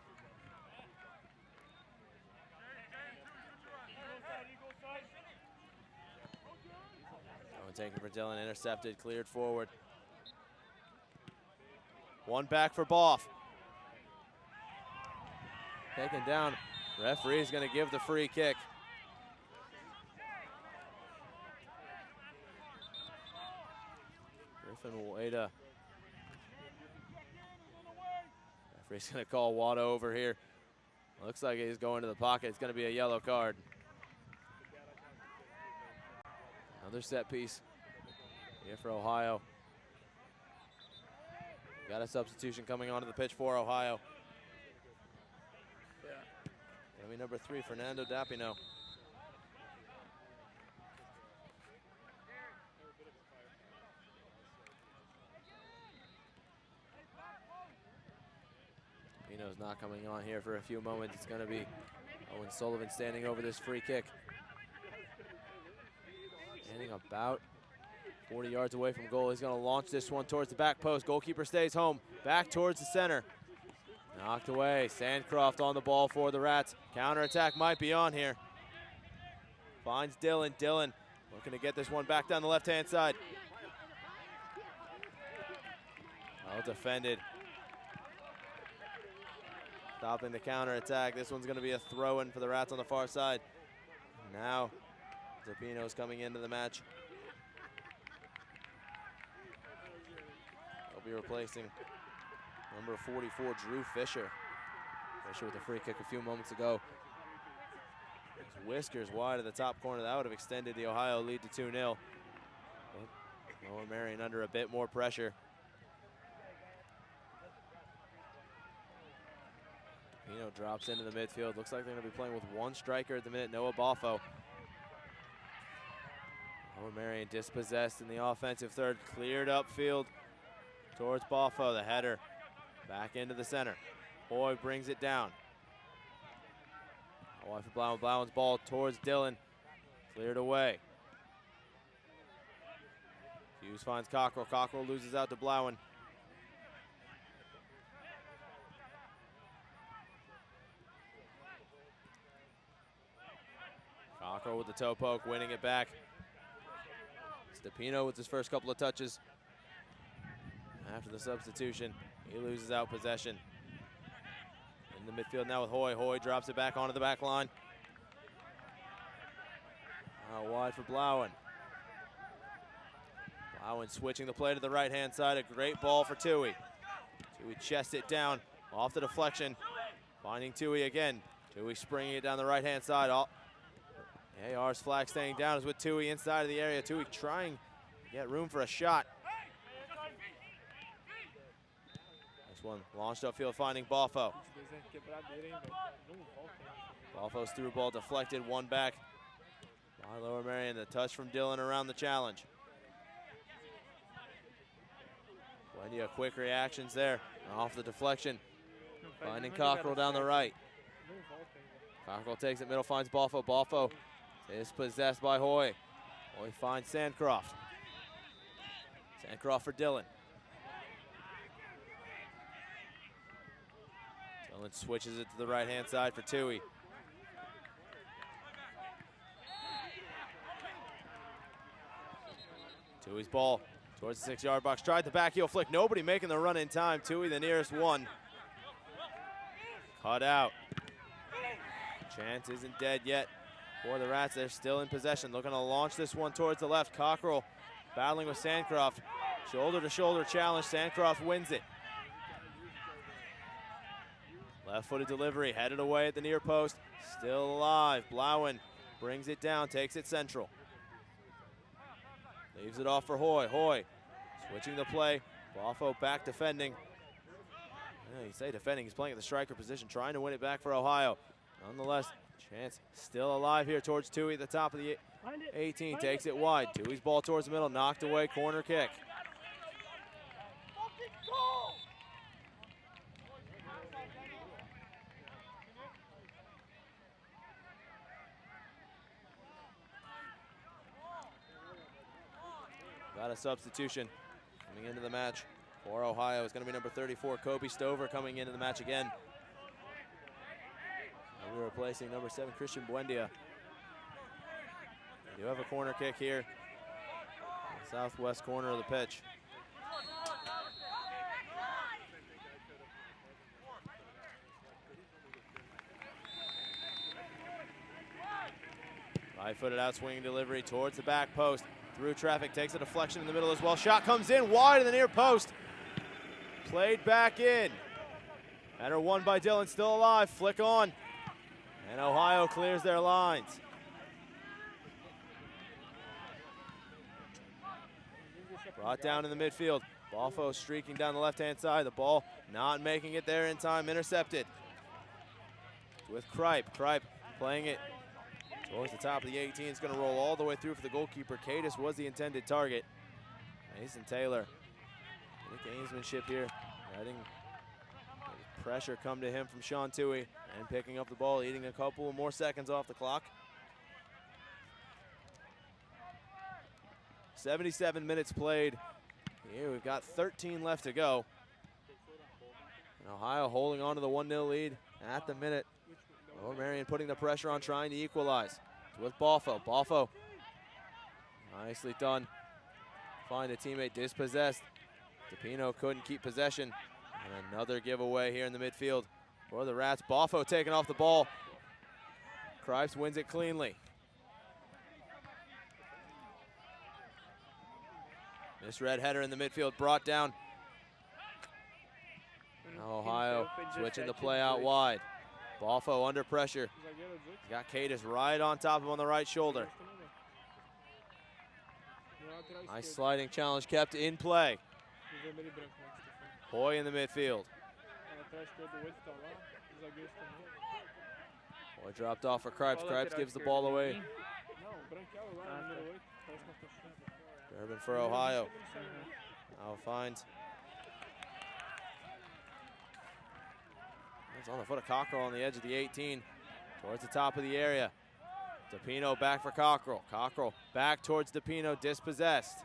Taken for Dillon, intercepted, cleared forward. One back for Boff. Taken down. Referee's going to give the free kick. Griffin Wada. Referee's going to call Wada over here. Looks like he's going to the pocket. It's going to be a yellow card. Another set piece here for Ohio. Got a substitution coming onto the pitch for Ohio. Gonna be number 3, Fernando Dapino. Ohio's not coming on here for a few moments. It's going to be Owen Sullivan standing over this free kick. Standing about 40 yards away from goal. He's going to launch this one towards the back post. Goalkeeper stays home. Back towards the center. Knocked away. Sandcroft on the ball for the Rats. Counterattack might be on here. Finds Dillon. Dillon looking to get this one back down the left-hand side. Well defended. Stopping the counterattack. This one's going to be a throw-in for the Rats on the far side. Now, Zappino's coming into the match. He'll be replacing number 44, Drew Fisher. Fisher with a free kick a few moments ago. His whiskers wide at the top corner. That would have extended the Ohio lead to 2-0. Lower Merion under a bit more pressure. Pino drops into the midfield. Looks like they're going to be playing with one striker at the minute, Noah Boffo. Lower Merion dispossessed in the offensive third. Cleared upfield towards Boffo. The header back into the center. Hoy brings it down. Wide for Blauen. Blauen's ball towards Dillon. Cleared away. Hughes finds Cockrell. Cockrell loses out to Blauen. Cockrell with the toe poke, winning it back. Stepino with his first couple of touches. After the substitution, he loses out possession. In the midfield now with Hoy. Hoy drops it back onto the back line. Now wide for Blauen. Blauen switching the play to the right-hand side. A great ball for Tui. Tui chests it down off the deflection. Finding Tui again. Tui springing it down the right-hand side. AR's flag staying down is with Tui inside of the area. Tui trying to get room for a shot. This one launched upfield, finding Boffo. Boffo's through ball deflected, one back by Lower Merion. The touch from Dillon around the challenge. Plenty of quick reactions there. Off the deflection, finding Cockrell down the right. Cockrell takes it middle, finds Boffo. Boffo is possessed by Hoy. Hoy finds Sandcroft. Sandcroft for Dillon. Dillon switches it to the right-hand side for Tui. Tui's ball towards the 6-yard box. Tried the back heel flick. Nobody making the run in time. Tui the nearest one. Cut out. Chance isn't dead yet for the Rats. They're still in possession. Looking to launch this one towards the left. Cockrell battling with Sandcroft. Shoulder-to-shoulder challenge. Sandcroft wins it. Left-footed delivery, headed away at the near post. Still alive. Blauen brings it down, takes it central. Leaves it off for Hoy. Hoy switching the play. Boffo back defending. Yeah, you say defending, he's playing at the striker position, trying to win it back for Ohio. Nonetheless, chance still alive here towards Tui at the top of the 18. Takes it wide. Tui's ball towards the middle, knocked away, corner kick. Got a substitution coming into the match for Ohio. It's going to be number 34, Kobe Stover, coming into the match again. And we're replacing number 7, Christian Buendia. We do have a corner kick here in the southwest corner of the pitch. Right-footed out swinging delivery towards the back post. Through traffic, takes a deflection in the middle as well. Shot comes in wide of the near post. Played back in. Header won by Dillon, still alive. Flick on. And Ohio clears their lines. Brought down in the midfield. Boffo streaking down the left-hand side. The ball not making it there in time. Intercepted. With Kripe. Kripe playing it towards the top of the 18. It's going to roll all the way through for the goalkeeper. Cadis was the intended target. Mason Taylor. Good gamesmanship here. Reading pressure come to him from Sean Tui, and picking up the ball, eating a couple more seconds off the clock. 77 minutes played. Here we've got 13 left to go. And Ohio holding on to the 1-0 lead at the minute. Oh, Merion putting the pressure on, trying to equalize. It's with Balfo. Balfo, nicely done. Find a teammate dispossessed. DePino couldn't keep possession. And another giveaway here in the midfield for the Rats. Balfo taking off the ball. Cripes wins it cleanly. Misread header in the midfield, brought down. Now Ohio switching the play out wide. Balfo under pressure. He's got Cadis right on top of him on the right shoulder. Nice sliding challenge kept in play. Hoy in the midfield. Hoy dropped off for Cripes. Cripes gives the ball away. Durbin for Ohio. Now finds. It's on the foot of Cockrell on the edge of the 18. Towards the top of the area. DePino back for Cockrell. Cockrell back towards DePino, dispossessed.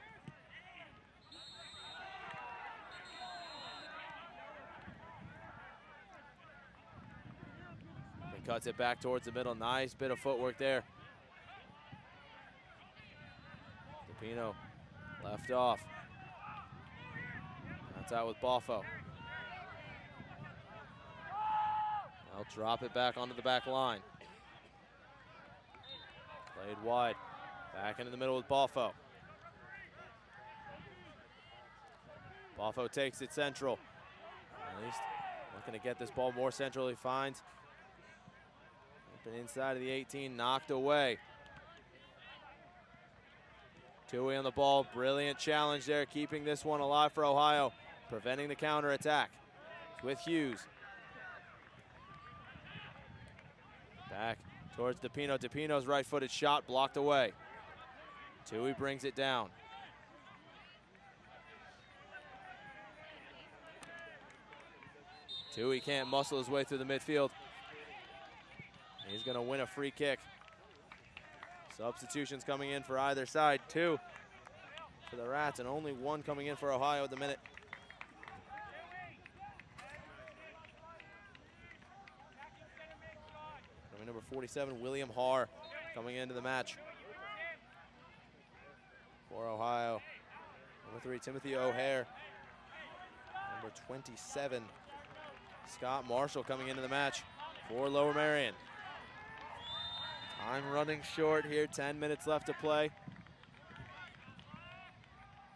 He cuts it back towards the middle. Nice bit of footwork there. DePino left off. That's out with Balfo. They'll drop it back onto the back line. Played wide. Back into the middle with Balfo. Balfo takes it central. At least looking to get this ball more central. He finds. Open inside of the 18, knocked away. Tui on the ball, brilliant challenge there, keeping this one alive for Ohio, preventing the counterattack. It's with Hughes. Back towards DePino. DePino's right-footed shot blocked away. Tui brings it down. Tui can't muscle his way through the midfield. He's going to win a free kick. Substitutions coming in for either side. 2 for the Rats and only 1 coming in for Ohio at the minute. Coming number 47, William Haar, coming into the match for Ohio. Number 3, Timothy O'Hare. Number 27, Scott Marshall, coming into the match for Lower Merion. Time running short here, 10 minutes left to play.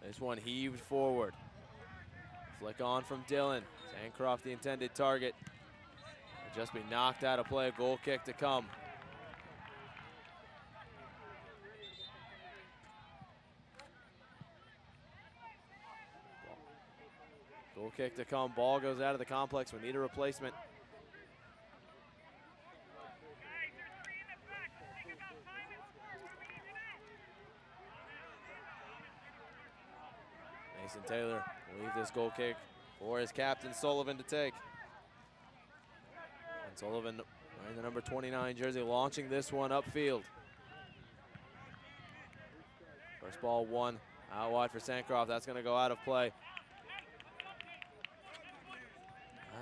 This one heaved forward. Flick on from Dillon. Sancroft the intended target. Will just be knocked out of play, a goal kick to come. Goal kick to come, ball goes out of the complex. We need a replacement. Mason Taylor will leave this goal kick for his captain Sullivan to take. And Sullivan wearing the number 29 jersey, launching this one upfield. First ball 1 out wide for Sancroft. That's going to go out of play.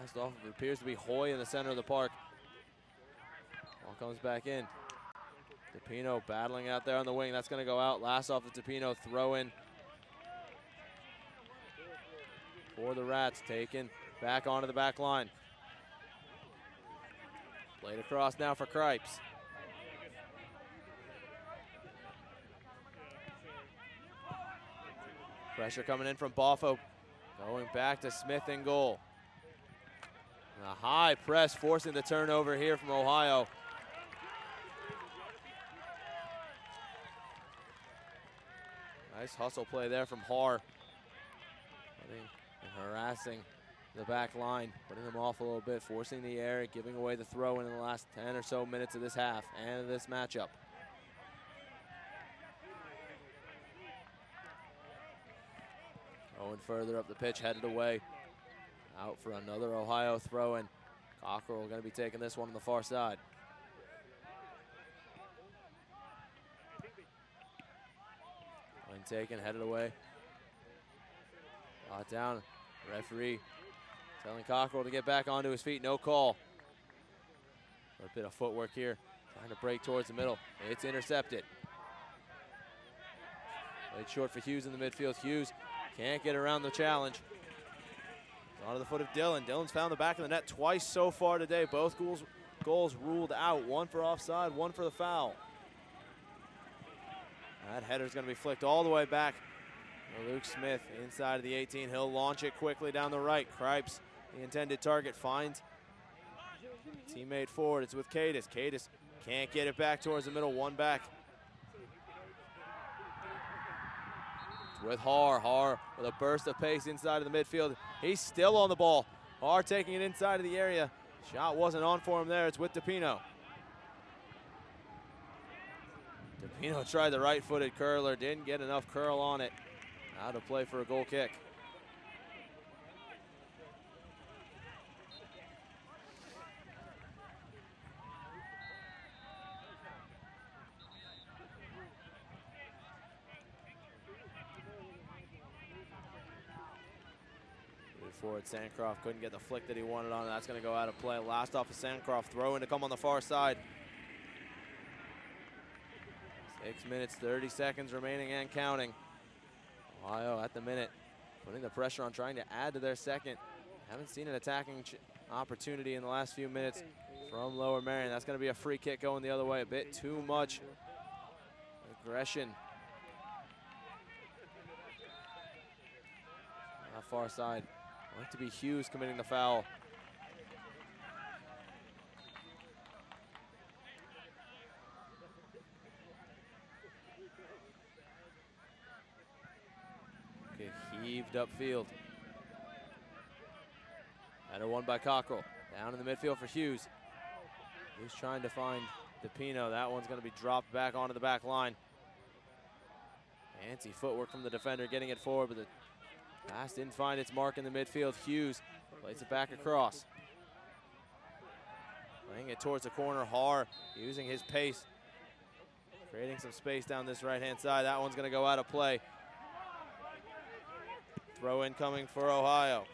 Last off, it appears to be Hoy in the center of the park. Ball comes back in. DePino battling out there on the wing. That's going to go out. Last off of DePino, throw in for the Rats, taken back onto the back line. Played across now for Cripes. Pressure coming in from Balfo. Going back to Smith in goal. And a high press forcing the turnover here from Ohio. Nice hustle play there from Haar. And harassing the back line, putting them off a little bit, forcing the air, giving away the throw in the last 10 or so minutes of this half and of this matchup. Going further up the pitch, headed away. Out for another Ohio throw-in. Cockrell going to be taking this one on the far side. Line taken, headed away. Brought down. Referee telling Cockrell to get back onto his feet. No call. A bit of footwork here. Trying to break towards the middle. It's intercepted. Played short for Hughes in the midfield. Hughes can't get around the challenge. Onto the foot of Dillon. Dillon's found the back of the net twice so far today. Both goals ruled out. One for offside, one for the foul. That header's going to be flicked all the way back. Luke Smith inside of the 18. He'll launch it quickly down the right. Cripes, the intended target, finds teammate forward. It's with Cadis. Cadis can't get it back towards the middle. One back. With Haar with a burst of pace inside of the midfield. He's still on the ball. Haar taking it inside of the area. Shot wasn't on for him there. It's with DePino. DePino tried the right-footed curler. Didn't get enough curl on it. Out of play for a goal kick. Forward, Sandcroft couldn't get the flick that he wanted on. That's going to go out of play. Last off of Sandcroft, throw in to come on the far side. 6 minutes, 30 seconds remaining and counting. Ohio at the minute, putting the pressure on, trying to add to their second. Haven't seen an attacking opportunity in the last few minutes from Lower Merion. That's going to be a free kick going the other way. A bit too much aggression. On the far side. Like to be Hughes committing the foul. Okay, heaved upfield. Header won by Cockrell. Down in the midfield for Hughes. Hughes trying to find DePino. That one's going to be dropped back onto the back line. Fancy footwork from the defender getting it forward, but the pass didn't find its mark in the midfield. Hughes plays it back across. Playing it towards the corner. Haar using his pace. Creating some space down this right-hand side. That one's going to go out of play. Throw in coming for Ohio.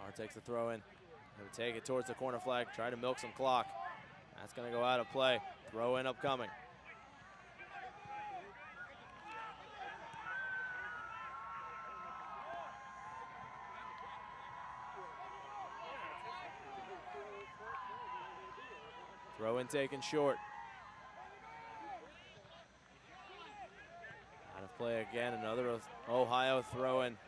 Haar takes the throw in. Going to take it towards the corner flag, try to milk some clock. That's going to go out of play. Throw in upcoming. Throw in taken short. Out of play again, another Ohio throw in.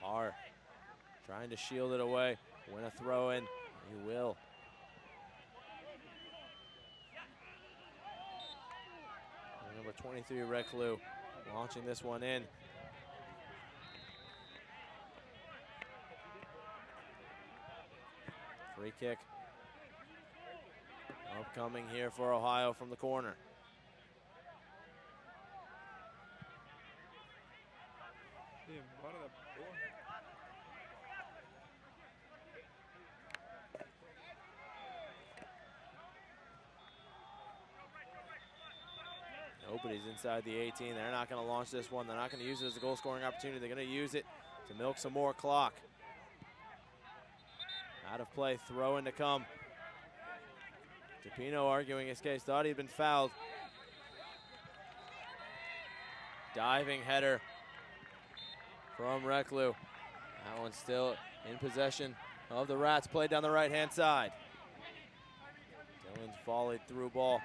Haar trying to shield it away, win a throw in, he will. Number 23, Reclue, launching this one in. Free kick. Upcoming here for Ohio from the corner. Nobody's inside the 18. They're not going to launch this one. They're not going to use it as a goal scoring opportunity. They're going to use it to milk some more clock. Out of play, throw in to come. DePino arguing his case, thought he'd been fouled. Diving header from Reclue. That one's still in possession of the Rats, played down the right-hand side. Dillon's volleyed through ball.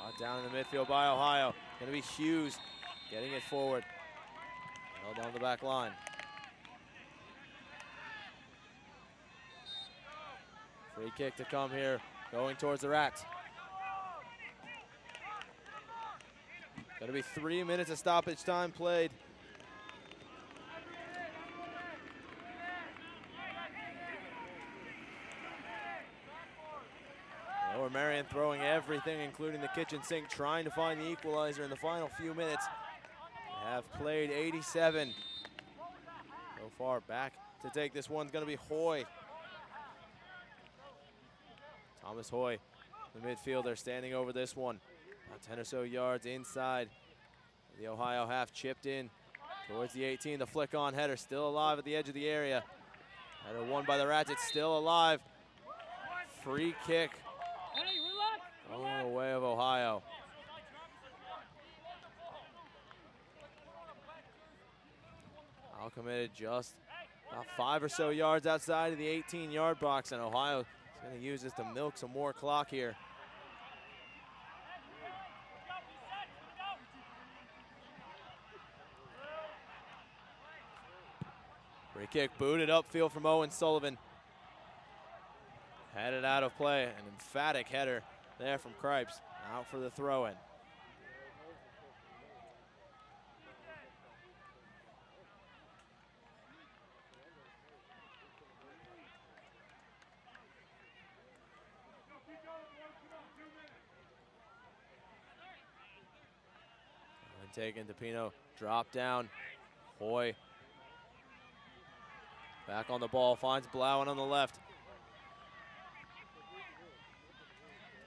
Brought down in the midfield by Ohio. Gonna be Hughes getting it forward. Held down the back line. Free kick to come here, going towards the Rats. Gonna be 3 minutes of stoppage time played. Lower Merion throwing everything, including the kitchen sink, trying to find the equalizer in the final few minutes. They have played 87. So far, back to take this one's gonna be Hoy. Thomas Hoy, the midfielder, standing over this one. About 10 or so yards inside. The Ohio half chipped in towards the 18. The flick on header still alive at the edge of the area. Header won by the Rats, it's still alive. Free kick going the way of Ohio. All committed just about 5 or so yards outside of the 18-yard box, and Ohio is going to use this to milk some more clock here. Free kick booted upfield from Owen Sullivan. Headed out of play, an emphatic header there from Cripes. Out for the throw-in. Taken to Pino, drop down. Hoy back on the ball, finds Blauen on the left.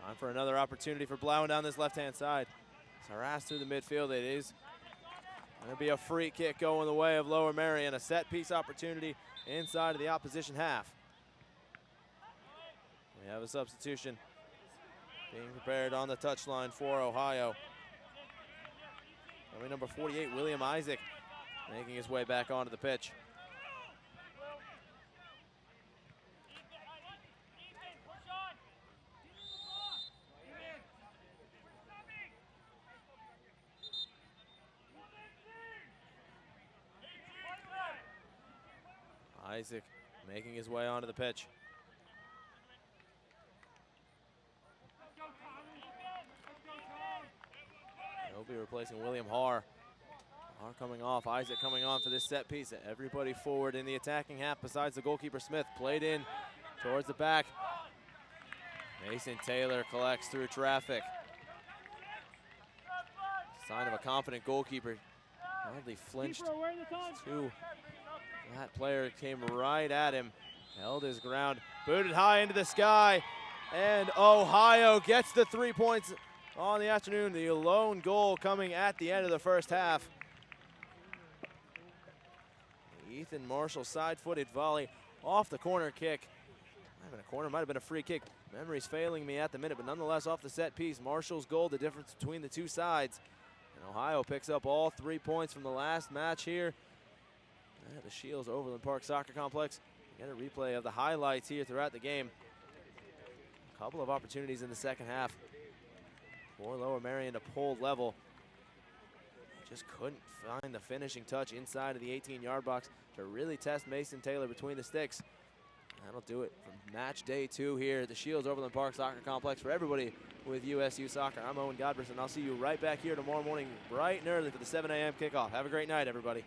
Time for another opportunity for Blauen down this left-hand side. It's harassed through the midfield. It is going to be a free kick going the way of Lower Merion, a set-piece opportunity inside of the opposition half. We have a substitution being prepared on the touchline for Ohio. Number 48, William Isaac, making his way back onto the pitch. Isaac making his way onto the pitch. He'll be replacing William Haar. Haar coming off, Isaac coming on for this set piece. Everybody forward in the attacking half besides the goalkeeper Smith. Played in towards the back. Mason Taylor collects through traffic. Sign of a confident goalkeeper. Hardly flinched. That player came right at him, held his ground, booted high into the sky, and Ohio gets the 3 points on the afternoon. The lone goal coming at the end of the first half. Ethan Marshall side-footed volley off the corner kick. Might have been a corner, might have been a free kick. Memory's failing me at the minute, but nonetheless off the set piece. Marshall's goal, the difference between the two sides. And Ohio picks up all 3 points from the last match here at the Shields Overland Park Soccer Complex. Get a replay of the highlights here throughout the game. A couple of opportunities in the second half for Lower Merion to pull level. Just couldn't find the finishing touch inside of the 18-yard box to really test Mason Taylor between the sticks. That'll do it from match day 2 here at the Shields Overland Park Soccer Complex. For everybody with USU Soccer, I'm Owen Godberson. I'll see you right back here tomorrow morning bright and early for the 7 a.m. kickoff. Have a great night, everybody.